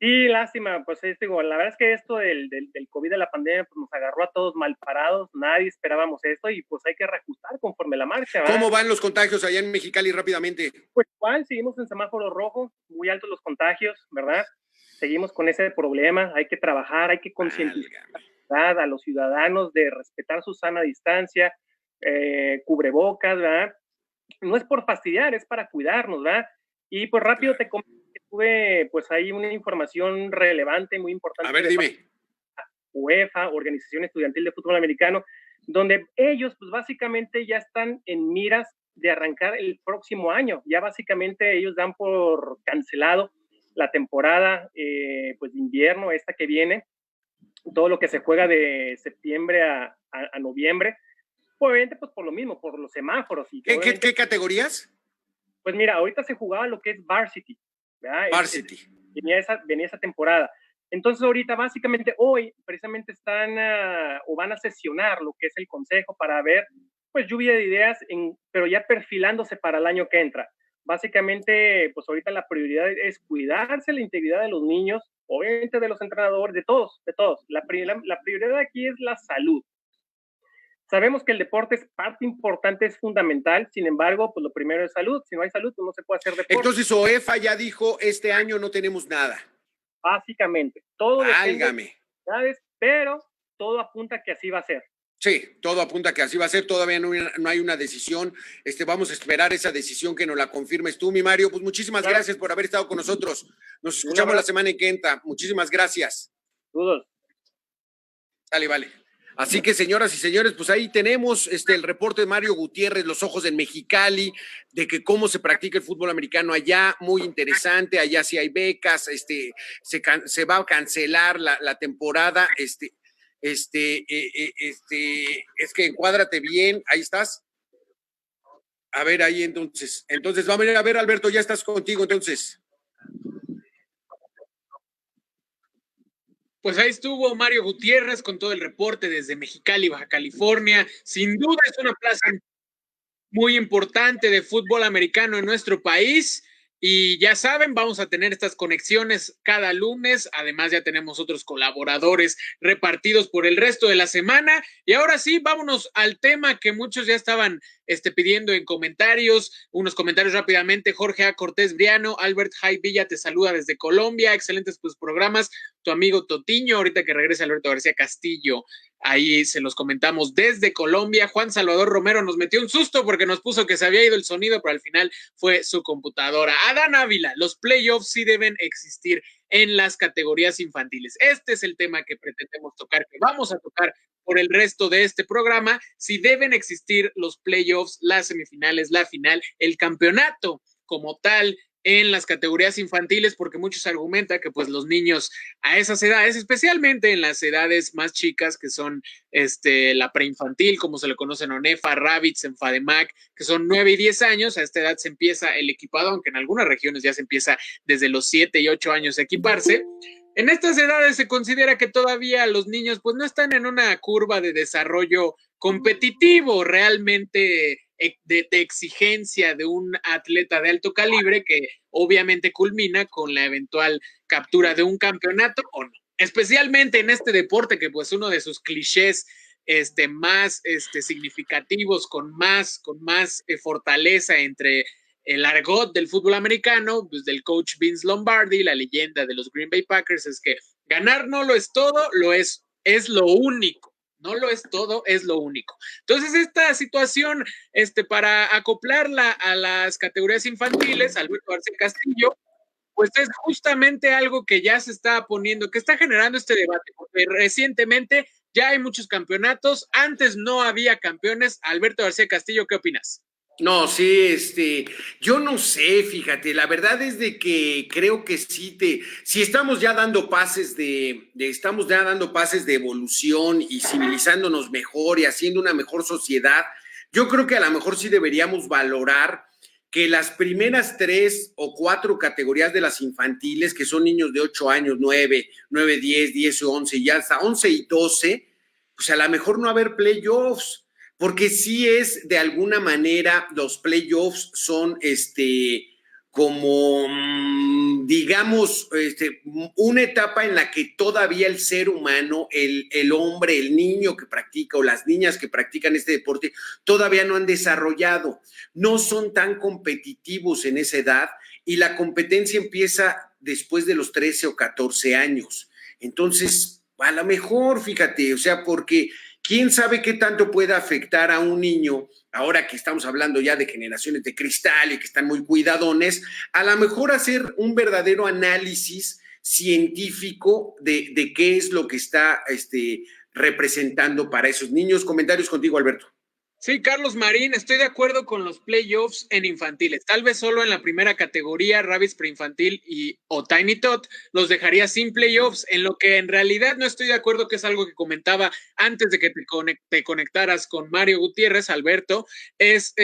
Sí, lástima, pues digo, la verdad es que esto del COVID, de la pandemia, pues nos agarró a todos mal parados, nadie esperábamos esto, y pues hay que reajustar conforme la marcha, ¿verdad? ¿Cómo van los contagios allá en Mexicali rápidamente? Pues igual, seguimos en semáforo rojo, muy altos los contagios, ¿verdad? Seguimos con ese problema, hay que trabajar, hay que concientizar a los ciudadanos de respetar su sana distancia, cubrebocas, ¿verdad? No es por fastidiar, es para cuidarnos, ¿verdad? Y pues rápido te comento que tuve pues ahí una información relevante, muy importante. A ver, dime. UEFA, Organización Estudiantil de Fútbol Americano, donde ellos pues básicamente ya están en miras de arrancar el próximo año. Ya básicamente ellos dan por cancelado la temporada pues de invierno, esta que viene, todo lo que se juega de septiembre a noviembre, obviamente pues por lo mismo, por los semáforos. Y ¿Qué categorías? Pues mira, ahorita se jugaba lo que es Varsity, ¿verdad? Varsity. Venía esa temporada. Entonces ahorita básicamente hoy precisamente están o van a sesionar lo que es el consejo para ver pues lluvia de ideas, pero ya perfilándose para el año que entra. Básicamente pues ahorita la prioridad es cuidarse la integridad de los niños, obviamente de los entrenadores, de todos. La prioridad aquí es la salud. Sabemos que el deporte es parte importante, es fundamental, sin embargo, pues lo primero es salud. Si no hay salud, pues no se puede hacer deporte. Entonces UEFA ya dijo, este año no tenemos nada. Básicamente, todo depende, pero todo apunta a que así va a ser. Sí, todo apunta a que así va a ser, todavía no hay una decisión, vamos a esperar esa decisión que nos la confirmes tú, mi Mario. Pues muchísimas gracias por haber estado con nosotros, nos escuchamos la semana que entra, muchísimas gracias. Saludos. Dale, vale. Así que, señoras y señores, pues ahí tenemos el reporte de Mario Gutiérrez, Los Ojos en Mexicali, de que cómo se practica el fútbol americano allá, muy interesante, allá sí hay becas, se va a cancelar la temporada, es que encuádrate bien, ahí estás. A ver, ahí entonces vamos a ver, Alberto, ya estás contigo entonces. Pues ahí estuvo Mario Gutiérrez con todo el reporte desde Mexicali, Baja California. Sin duda es una plaza muy importante de fútbol americano en nuestro país. Y ya saben, vamos a tener estas conexiones cada lunes. Además, ya tenemos otros colaboradores repartidos por el resto de la semana. Y ahora sí, vámonos al tema que muchos ya estaban pidiendo en comentarios. Unos comentarios rápidamente. Jorge A. Cortés Briano, Albert Jai Villa te saluda desde Colombia. Excelentes pues, programas. Tu amigo Totiño, ahorita que regrese Alberto García Castillo. Ahí se los comentamos desde Colombia. Juan Salvador Romero nos metió un susto porque nos puso que se había ido el sonido, pero al final fue su computadora. Adán Ávila, los playoffs sí deben existir en las categorías infantiles. Este es el tema que pretendemos tocar, que vamos a tocar por el resto de este programa. Si deben existir los playoffs, las semifinales, la final, el campeonato como tal en las categorías infantiles, porque muchos argumentan que pues los niños a esas edades, especialmente en las edades más chicas, que son la preinfantil, como se le conoce en ONEFA, Rabbits, en FADEMAC, que son 9 y 10 años, a esta edad se empieza el equipado, aunque en algunas regiones ya se empieza desde los 7 y 8 años a equiparse, En estas edades se considera que todavía los niños pues no están en una curva de desarrollo competitivo realmente de exigencia de un atleta de alto calibre que obviamente culmina con la eventual captura de un campeonato o no. Especialmente en este deporte que pues uno de sus clichés más significativos, con más fortaleza entre el argot del fútbol americano, pues del coach Vince Lombardi, la leyenda de los Green Bay Packers, es que ganar no lo es todo, es lo único. No lo es todo, es lo único. Entonces, esta situación, para acoplarla a las categorías infantiles, Alberto García Castillo, pues es justamente algo que ya se está poniendo, que está generando este debate, porque recientemente ya hay muchos campeonatos, antes no había campeones. Alberto García Castillo, ¿qué opinas? No, sí, yo no sé, fíjate, la verdad es de que creo que si estamos ya dando pases estamos ya dando pases de evolución y civilizándonos mejor y haciendo una mejor sociedad, yo creo que a lo mejor sí deberíamos valorar que las primeras 3 o 4 categorías de las infantiles, que son niños de 8 años, 9, 10 o 11, y hasta 11 y 12, pues a lo mejor no haber playoffs, porque sí es de alguna manera, los playoffs son como, digamos, una etapa en la que todavía el ser humano, el hombre, el niño que practica o las niñas que practican este deporte, todavía no han desarrollado, no son tan competitivos en esa edad y la competencia empieza después de los 13 o 14 años. Entonces, a lo mejor, fíjate, o sea, porque ¿quién sabe qué tanto puede afectar a un niño, ahora que estamos hablando ya de generaciones de cristal y que están muy cuidadones, a lo mejor hacer un verdadero análisis científico de qué es lo que está representando para esos niños? Comentarios contigo, Alberto. Sí, Carlos Marín, estoy de acuerdo con los playoffs en infantiles. Tal vez solo en la primera categoría, Rabbids preinfantil o Tiny Tot, los dejaría sin playoffs. En lo que en realidad no estoy de acuerdo, que es algo que comentaba antes de que te conectaras con Mario Gutiérrez, Alberto, es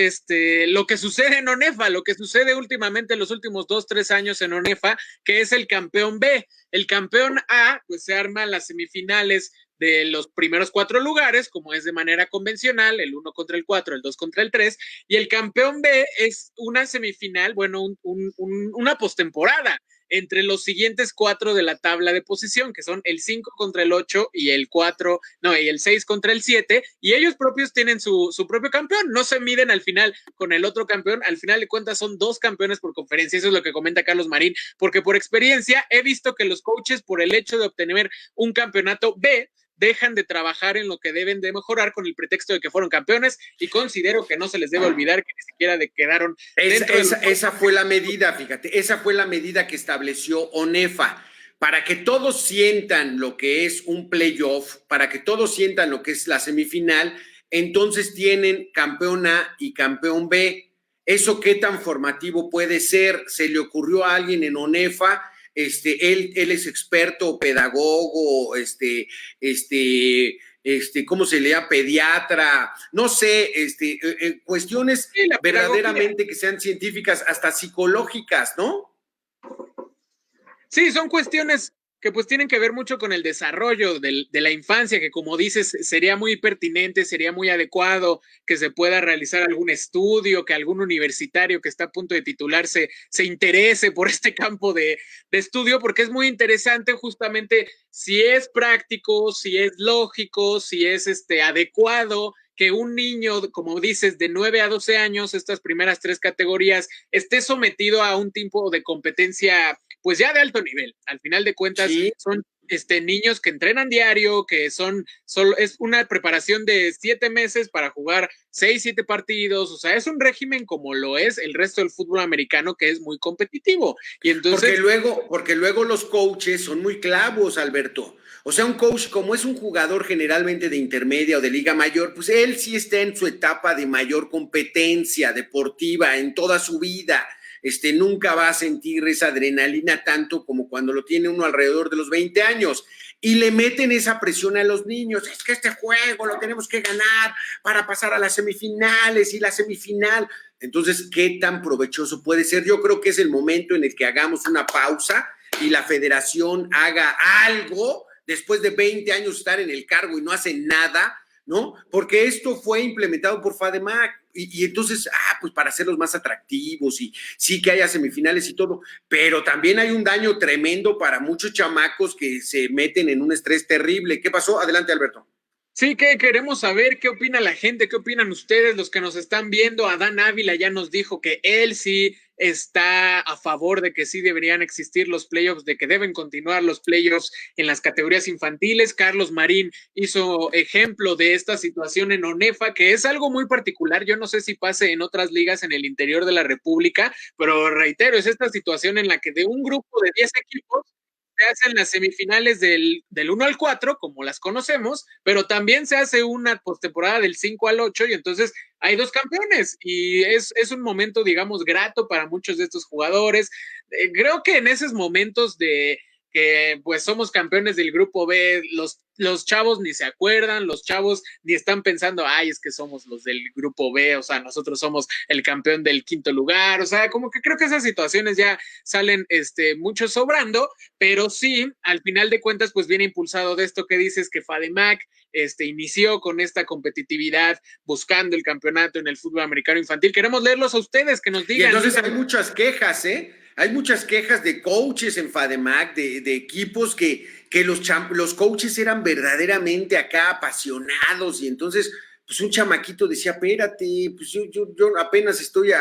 lo que sucede en ONEFA, lo que sucede últimamente en los últimos 2-3 años en ONEFA, que es el campeón B. El campeón A, pues se arma las semifinales de los primeros 4 lugares, como es de manera convencional, el 1 contra el 4, el 2 contra el 3, y el campeón B es una semifinal, bueno, una postemporada entre los siguientes 4 de la tabla de posición, que son el 5 contra el 8 y el 6 contra el 7, y ellos propios tienen su propio campeón, no se miden al final con el otro campeón, al final de cuentas son 2 campeones por conferencia. Eso es lo que comenta Carlos Marín, porque por experiencia he visto que los coaches, por el hecho de obtener un campeonato B, dejan de trabajar en lo que deben de mejorar con el pretexto de que fueron campeones, y considero que no se les debe olvidar que ni siquiera quedaron esa fue la medida, fíjate, esa fue la medida que estableció ONEFA, para que todos sientan lo que es un playoff, para que todos sientan lo que es la semifinal. Entonces tienen campeón A y campeón B. ¿Eso qué tan formativo puede ser? ¿Se le ocurrió a alguien en ONEFA? Él es experto, pedagogo, ¿cómo se le llama? Pediatra, no sé, cuestiones sí, verdaderamente que sean científicas, hasta psicológicas, ¿no? Sí, son cuestiones que pues tienen que ver mucho con el desarrollo de la infancia, que como dices, sería muy pertinente, sería muy adecuado que se pueda realizar algún estudio, que algún universitario que está a punto de titularse se interese por este campo de estudio, porque es muy interesante justamente si es práctico, si es lógico, si es adecuado que un niño, como dices, de 9 a 12 años, estas primeras 3 categorías, esté sometido a un tipo de competencia pues ya de alto nivel. Al final de cuentas, sí, son niños que entrenan diario, que es una preparación de 7 meses para jugar 6, 7 partidos. O sea, es un régimen como lo es el resto del fútbol americano, que es muy competitivo. Y entonces, porque luego los coaches son muy clavos, Alberto. O sea, un coach, como es un jugador generalmente de intermedia o de liga mayor, pues él sí está en su etapa de mayor competencia deportiva en toda su vida. Nunca va a sentir esa adrenalina tanto como cuando lo tiene uno alrededor de los 20 años. Y le meten esa presión a los niños. Es que este juego lo tenemos que ganar para pasar a las semifinales y la semifinal. Entonces, ¿qué tan provechoso puede ser? Yo creo que es el momento en el que hagamos una pausa y la federación haga algo después de 20 años estar en el cargo y no hacen nada, ¿no? Porque esto fue implementado por FADEMAC y entonces, pues para hacerlos más atractivos y sí que haya semifinales y todo, pero también hay un daño tremendo para muchos chamacos que se meten en un estrés terrible. ¿Qué pasó? Adelante, Alberto. Sí, que queremos saber qué opina la gente, qué opinan ustedes, los que nos están viendo. Adán Ávila ya nos dijo que él sí está a favor de que sí deberían existir los playoffs, de que deben continuar los playoffs en las categorías infantiles. Carlos Marín hizo ejemplo de esta situación en ONEFA, que es algo muy particular. Yo no sé si pase en otras ligas en el interior de la República, pero reitero, es esta situación en la que de un grupo de 10 equipos se hacen las semifinales del 1 al 4, como las conocemos, pero también se hace una postemporada del 5 al 8 y entonces hay 2 campeones y es un momento, digamos, grato para muchos de estos jugadores. Creo que en esos momentos de que pues somos campeones del grupo B, los chavos ni se acuerdan, los chavos ni están pensando, ay, es que somos los del grupo B, o sea, nosotros somos el campeón del 5º lugar, o sea, como que creo que esas situaciones ya salen mucho sobrando, pero sí, al final de cuentas, pues viene impulsado de esto que dices que FADEMAC inició con esta competitividad buscando el campeonato en el fútbol americano infantil. Queremos leerlos a ustedes, que nos digan. Y entonces hay muchas quejas, ¿eh? Hay muchas quejas de coaches en FADEMAC, de equipos que los coaches eran verdaderamente acá apasionados y entonces pues un chamaquito decía, espérate, pues yo apenas estoy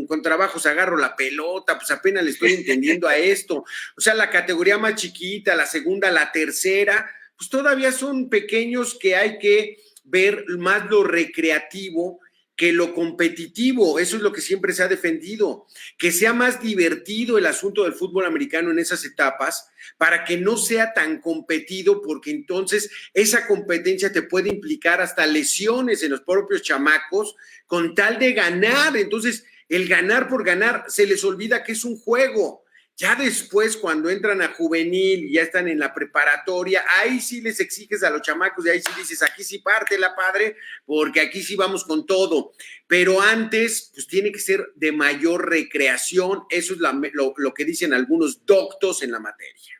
con trabajos, agarro la pelota, pues apenas le estoy entendiendo a esto. O sea, la categoría más chiquita, la segunda, la tercera, pues todavía son pequeños que hay que ver más lo recreativo que lo competitivo. Eso es lo que siempre se ha defendido, que sea más divertido el asunto del fútbol americano en esas etapas para que no sea tan competido, porque entonces esa competencia te puede implicar hasta lesiones en los propios chamacos con tal de ganar. Entonces el ganar por ganar se les olvida que es un juego. Ya después, cuando entran a juvenil y ya están en la preparatoria, ahí sí les exiges a los chamacos y ahí sí dices, aquí sí parte la padre, porque aquí sí vamos con todo. Pero antes, pues tiene que ser de mayor recreación. Eso es lo que dicen algunos doctos en la materia.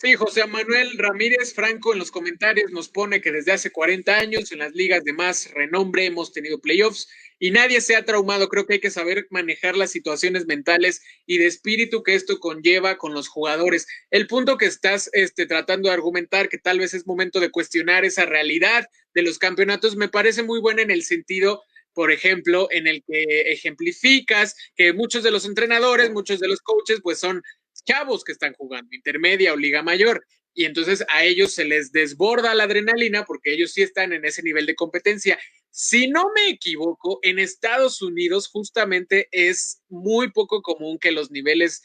Sí, José Manuel Ramírez Franco en los comentarios nos pone que desde hace 40 años en las ligas de más renombre hemos tenido playoffs y nadie se ha traumado. Creo que hay que saber manejar las situaciones mentales y de espíritu que esto conlleva con los jugadores. El punto que estás tratando de argumentar, que tal vez es momento de cuestionar esa realidad de los campeonatos, me parece muy buena en el sentido, por ejemplo, en el que ejemplificas que muchos de los entrenadores, muchos de los coaches, pues son chavos que están jugando intermedia o liga mayor y entonces a ellos se les desborda la adrenalina porque ellos sí están en ese nivel de competencia. Si no me equivoco, en Estados Unidos justamente es muy poco común que los niveles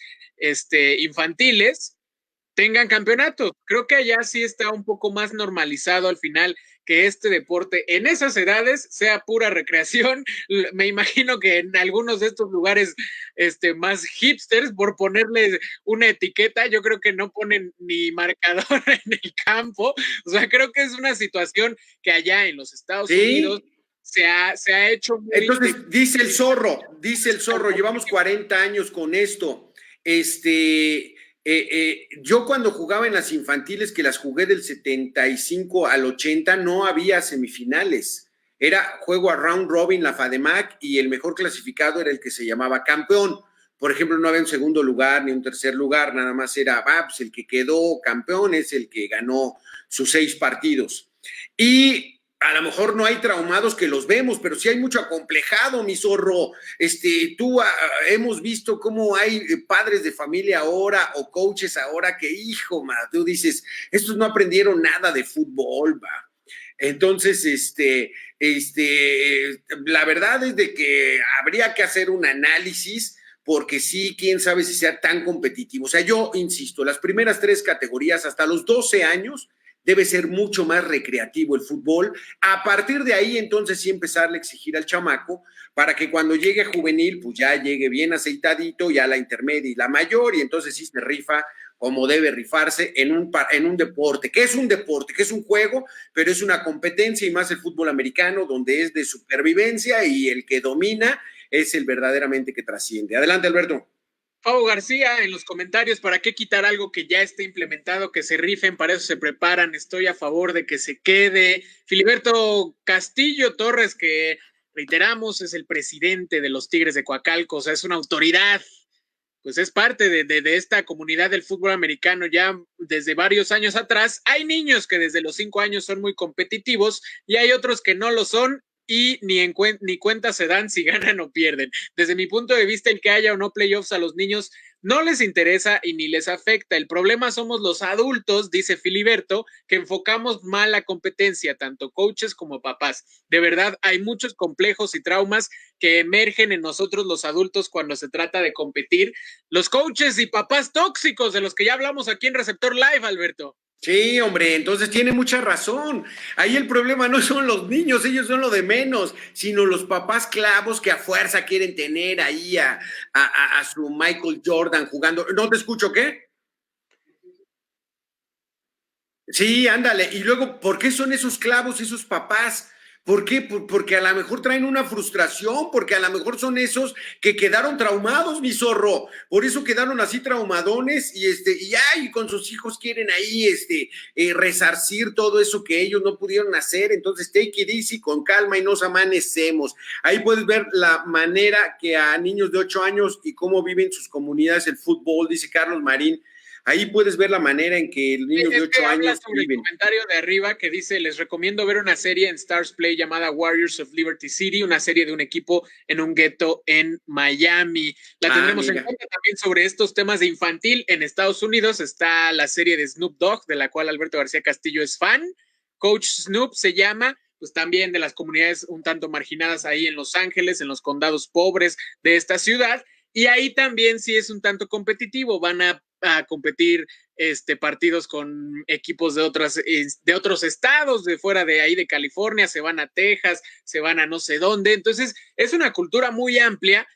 infantiles tengan campeonatos. Creo que allá sí está un poco más normalizado al final que este deporte en esas edades sea pura recreación. Me imagino que en algunos de estos lugares más hipsters, por ponerle una etiqueta, yo creo que no ponen ni marcador en el campo. O sea, creo que es una situación que allá en los Estados Unidos se ha hecho muy... Entonces, dice el zorro, llevamos 40 años con esto. Yo cuando jugaba en las infantiles, que las jugué del 75 al 80, no había semifinales. Era juego a round robin, la FADEMAC, y el mejor clasificado era el que se llamaba campeón. Por ejemplo, no había un segundo lugar ni un tercer lugar, nada más era, pues el que quedó campeón es el que ganó sus 6 partidos. Y a lo mejor no hay traumados que los vemos, pero sí hay mucho acomplejado, mi zorro. Hemos visto cómo hay padres de familia ahora o coaches ahora que, hijo, tú dices, estos no aprendieron nada de fútbol, va. Entonces, la verdad es de que habría que hacer un análisis porque sí, quién sabe si sea tan competitivo. O sea, yo insisto, las primeras 3 categorías hasta los 12 años debe ser mucho más recreativo el fútbol. A partir de ahí, entonces, sí empezarle a exigir al chamaco para que cuando llegue a juvenil, pues ya llegue bien aceitadito, ya la intermedia y la mayor, y entonces sí se rifa como debe rifarse en un deporte, que es un deporte, que es un juego, pero es una competencia, y más el fútbol americano, donde es de supervivencia y el que domina es el verdaderamente que trasciende. Adelante, Alberto. Fabo García en los comentarios, ¿para qué quitar algo que ya esté implementado? Que se rifen, para eso se preparan, estoy a favor de que se quede. Filiberto Castillo Torres, que reiteramos, es el presidente de los Tigres de Coacalco, o sea, es una autoridad, pues es parte de esta comunidad del fútbol americano ya desde varios años atrás. Hay niños que desde los 5 años son muy competitivos y hay otros que no lo son y ni cuenta se dan si ganan o pierden. Desde mi punto de vista, el que haya o no playoffs a los niños no les interesa y ni les afecta. El problema somos los adultos, dice Filiberto, que enfocamos mal la competencia, tanto coaches como papás. De verdad, hay muchos complejos y traumas que emergen en nosotros los adultos cuando se trata de competir. Los coaches y papás tóxicos de los que ya hablamos aquí en Receptor Live, Alberto. Sí, hombre, entonces tiene mucha razón. Ahí el problema no son los niños, ellos son lo de menos, sino los papás clavos que a fuerza quieren tener ahí a su Michael Jordan jugando. ¿No te escucho qué? Sí, ándale. Y luego, ¿por qué son esos clavos, esos papás? ¿Por qué? Porque a lo mejor traen una frustración, porque a lo mejor son esos que quedaron traumados, mi zorro. Por eso quedaron así traumadones y con sus hijos quieren ahí resarcir todo eso que ellos no pudieron hacer. Entonces, take it easy, con calma y nos amanecemos. Ahí puedes ver la manera que a niños de 8 años y cómo viven sus comunidades el fútbol, dice Carlos Marín. Ahí puedes ver la manera en que los niños de 8 años viven. El comentario de arriba que dice, les recomiendo ver una serie en Stars Play llamada Warriors of Liberty City, una serie de un equipo en un gueto en Miami. La tendremos en cuenta también sobre estos temas de infantil. En Estados Unidos está la serie de Snoop Dogg, de la cual Alberto García Castillo es fan. Coach Snoop se llama, pues también de las comunidades un tanto marginadas ahí en Los Ángeles, en los condados pobres de esta ciudad. Y ahí también sí es un tanto competitivo, van a competir partidos con equipos de otros estados, de fuera de ahí de California, se van a Texas, se van a no sé dónde. Entonces, es una cultura muy amplia.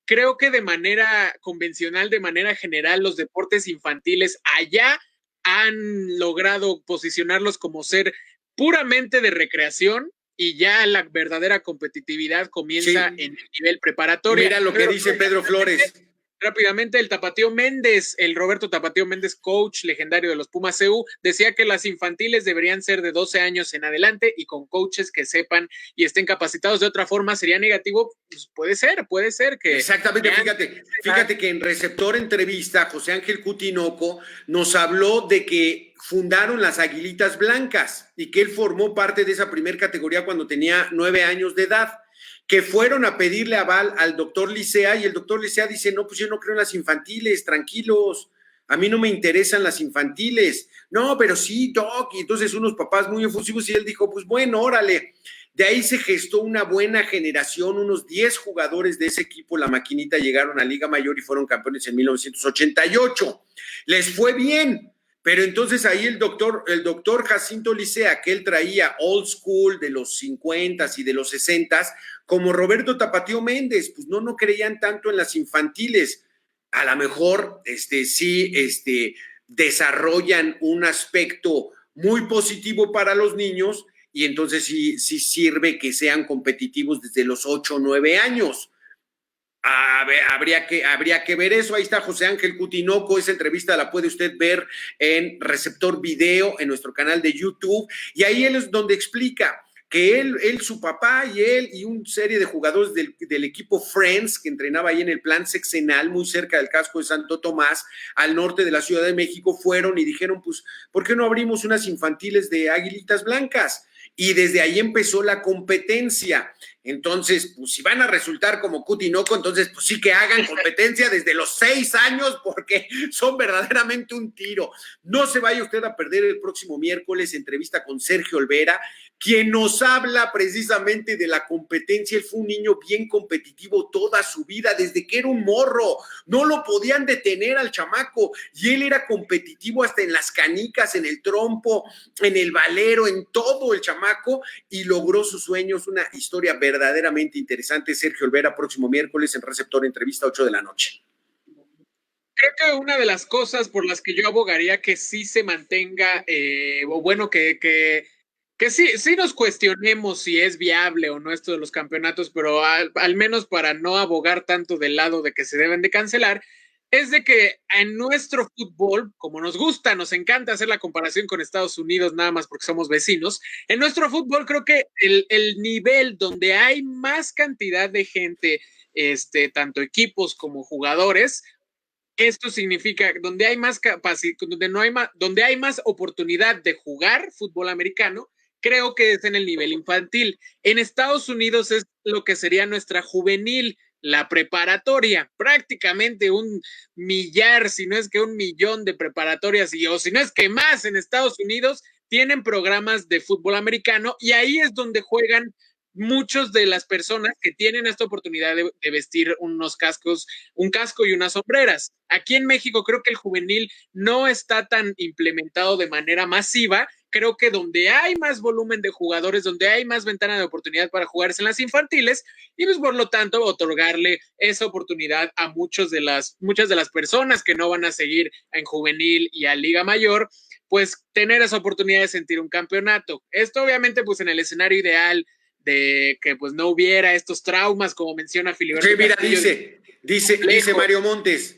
Creo que de manera convencional, de manera general, los deportes infantiles allá han logrado posicionarlos como ser puramente de recreación, y ya la verdadera competitividad comienza en el nivel preparatorio. Mira lo que dice Pedro Flores. Rápidamente, el Tapatío Méndez, el Roberto Tapatío Méndez, coach legendario de los Pumas CU, decía que las infantiles deberían ser de 12 años en adelante y con coaches que sepan y estén capacitados. De otra forma, ¿sería negativo? Pues puede ser que... Exactamente, fíjate que en Receptor Entrevista, José Ángel Cutinoco nos habló de que fundaron las Aguilitas Blancas y que él formó parte de esa primer categoría cuando tenía 9 años de edad, que fueron a pedirle aval al doctor Licea y el doctor Licea dice, no, pues yo no creo en las infantiles, tranquilos, a mí no me interesan las infantiles. No, pero sí, doc, y entonces unos papás muy efusivos y él dijo, pues bueno, órale. De ahí se gestó una buena generación, unos 10 jugadores de ese equipo, la maquinita, llegaron a Liga Mayor y fueron campeones en 1988. Les fue bien. Pero entonces ahí el doctor Jacinto Licea, que él traía old school de los 50s y de los 60s, como Roberto Tapatío Méndez, pues no creían tanto en las infantiles. A lo mejor desarrollan un aspecto muy positivo para los niños y entonces sí sirve que sean competitivos desde los 8 o 9 años. Habría que ver eso. Ahí está José Ángel Cutinoco, esa entrevista la puede usted ver en Receptor Video, en nuestro canal de YouTube, y ahí él es donde explica que él, su papá y él y una serie de jugadores del equipo Friends, que entrenaba ahí en el plan sexenal, muy cerca del casco de Santo Tomás, al norte de la Ciudad de México, fueron y dijeron, pues, ¿por qué no abrimos unas infantiles de Aguilitas Blancas? Y desde ahí empezó la competencia. Entonces, pues si van a resultar como Cutinoco, entonces pues sí que hagan competencia desde los 6 años porque son verdaderamente un tiro. No se vaya usted a perder el próximo miércoles entrevista con Sergio Olvera, quien nos habla precisamente de la competencia. Él fue un niño bien competitivo toda su vida, desde que era un morro. No lo podían detener al chamaco y él era competitivo hasta en las canicas, en el trompo, en el valero, en todo el chamaco, y logró sus sueños. Una historia verdaderamente interesante. Sergio Olvera, próximo miércoles en Receptor Entrevista, 8 de la noche. Creo que una de las cosas por las que yo abogaría que sí se mantenga, o bueno, que sí nos cuestionemos si es viable o no esto de los campeonatos, pero al menos para no abogar tanto del lado de que se deben de cancelar, es de que en nuestro fútbol, como nos gusta, nos encanta hacer la comparación con Estados Unidos, nada más porque somos vecinos, en nuestro fútbol creo que el nivel donde hay más cantidad de gente, tanto equipos como jugadores, esto significa donde hay más capacidad, donde hay más oportunidad de jugar fútbol americano, creo que es en el nivel infantil. En Estados Unidos es lo que sería nuestra juvenil, la preparatoria, prácticamente un millar, si no es que 1,000,000 de preparatorias, o si no es que más en Estados Unidos, tienen programas de fútbol americano y ahí es donde juegan muchos de las personas que tienen esta oportunidad de vestir unos cascos, un casco y unas sombreras. Aquí en México creo que el juvenil no está tan implementado de manera masiva. Creo que donde hay más volumen de jugadores, donde hay más ventana de oportunidad para jugarse en las infantiles, y pues por lo tanto otorgarle esa oportunidad a muchas de las personas que no van a seguir en juvenil y a Liga Mayor, pues tener esa oportunidad de sentir un campeonato. Esto obviamente pues en el escenario ideal de que pues no hubiera estos traumas como menciona Filiberto. Sí, mira, dice Mario Montes.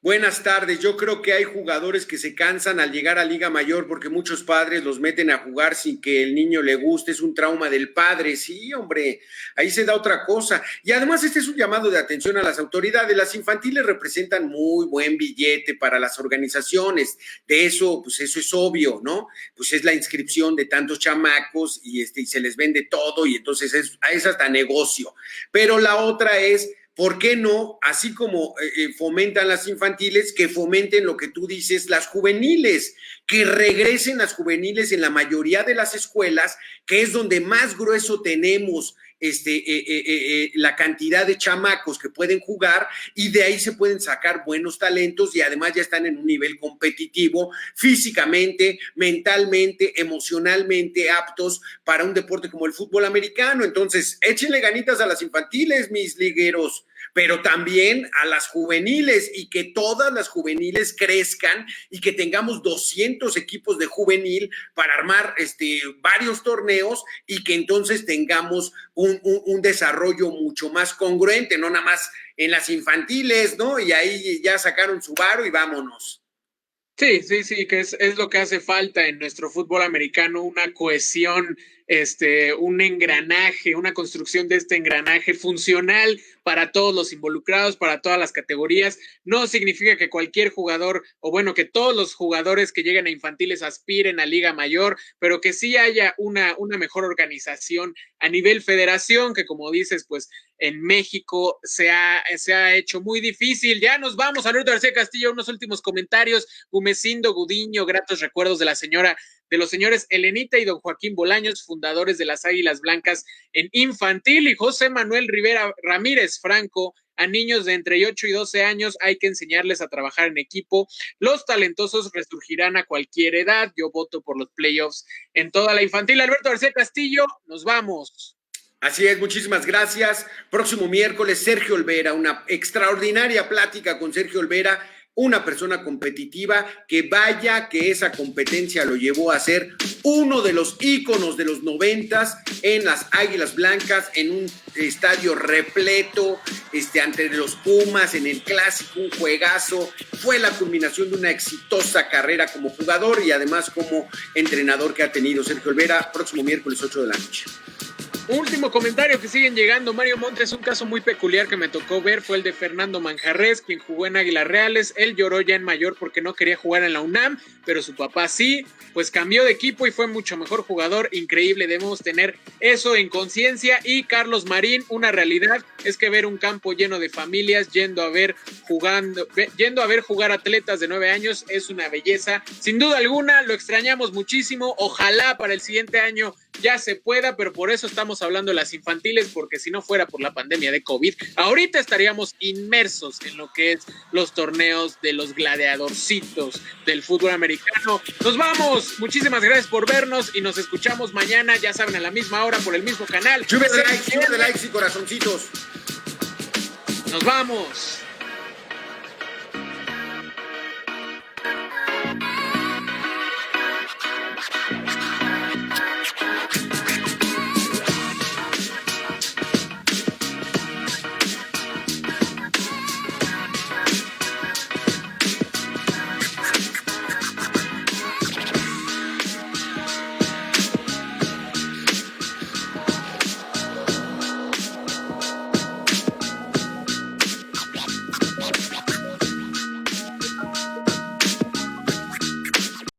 Buenas tardes, yo creo que hay jugadores que se cansan al llegar a Liga Mayor porque muchos padres los meten a jugar sin que el niño le guste, es un trauma del padre. Sí, hombre, ahí se da otra cosa. Y además este es un llamado de atención a las autoridades. Las infantiles representan muy buen billete para las organizaciones, de eso, pues eso es obvio, ¿no? Pues es la inscripción de tantos chamacos y se les vende todo y entonces es hasta negocio. Pero la otra es, ¿por qué no, así como fomentan las infantiles, que fomenten lo que tú dices, las juveniles, que regresen las juveniles en la mayoría de las escuelas, que es donde más grueso tenemos la cantidad de chamacos que pueden jugar y de ahí se pueden sacar buenos talentos y además ya están en un nivel competitivo, físicamente, mentalmente, emocionalmente aptos para un deporte como el fútbol americano. Entonces, échenle ganitas a las infantiles, mis ligueros, pero también a las juveniles y que todas las juveniles crezcan y que tengamos 200 equipos de juvenil para armar varios torneos y que entonces tengamos un desarrollo mucho más congruente, no nada más en las infantiles, ¿no? Y ahí ya sacaron su varo y vámonos. Sí, que es lo que hace falta en nuestro fútbol americano, una cohesión, un engranaje, una construcción de este engranaje funcional para todos los involucrados, para todas las categorías. No significa que cualquier jugador, o bueno, que todos los jugadores que lleguen a infantiles aspiren a Liga Mayor, pero que sí haya una mejor organización a nivel federación, que como dices, pues en México se ha hecho muy difícil. Ya nos vamos, Alberto García Castillo, unos últimos comentarios. Gumecindo Gudiño, gratos recuerdos de los señores Elenita y don Joaquín Bolaños, fundadores de las Águilas Blancas en infantil, y José Manuel Rivera Ramírez Franco, a niños de entre 8 y 12 años hay que enseñarles a trabajar en equipo, los talentosos resurgirán a cualquier edad, yo voto por los playoffs en toda la infantil. Alberto García Castillo, nos vamos. Así es, muchísimas gracias. Próximo miércoles, Sergio Olvera, una extraordinaria plática con Sergio Olvera, una persona competitiva que vaya que esa competencia lo llevó a ser uno de los íconos de los 90s en las Águilas Blancas, en un estadio repleto, ante los Pumas, en el Clásico, un juegazo. Fue la culminación de una exitosa carrera como jugador y además como entrenador que ha tenido Sergio Olvera. Próximo miércoles, 8 de la noche. Último comentario que siguen llegando, Mario Montes. Un caso muy peculiar que me tocó ver fue el de Fernando Manjarres, quien jugó en Águilas Reales. Él lloró ya en mayor porque no quería jugar en la UNAM, pero su papá sí, pues cambió de equipo y fue mucho mejor jugador. Increíble, debemos tener eso en conciencia. Y Carlos Marín, una realidad es que ver un campo lleno de familias yendo a ver jugar atletas de 9 años es una belleza. Sin duda alguna, lo extrañamos muchísimo. Ojalá para el siguiente año ya se pueda, pero por eso estamos hablando de las infantiles, porque si no fuera por la pandemia de COVID, ahorita estaríamos inmersos en lo que es los torneos de los gladiadorcitos del fútbol americano. Nos vamos, muchísimas gracias por vernos y nos escuchamos mañana, ya saben, a la misma hora por el mismo canal. Lluvia de likes y corazoncitos. Nos vamos.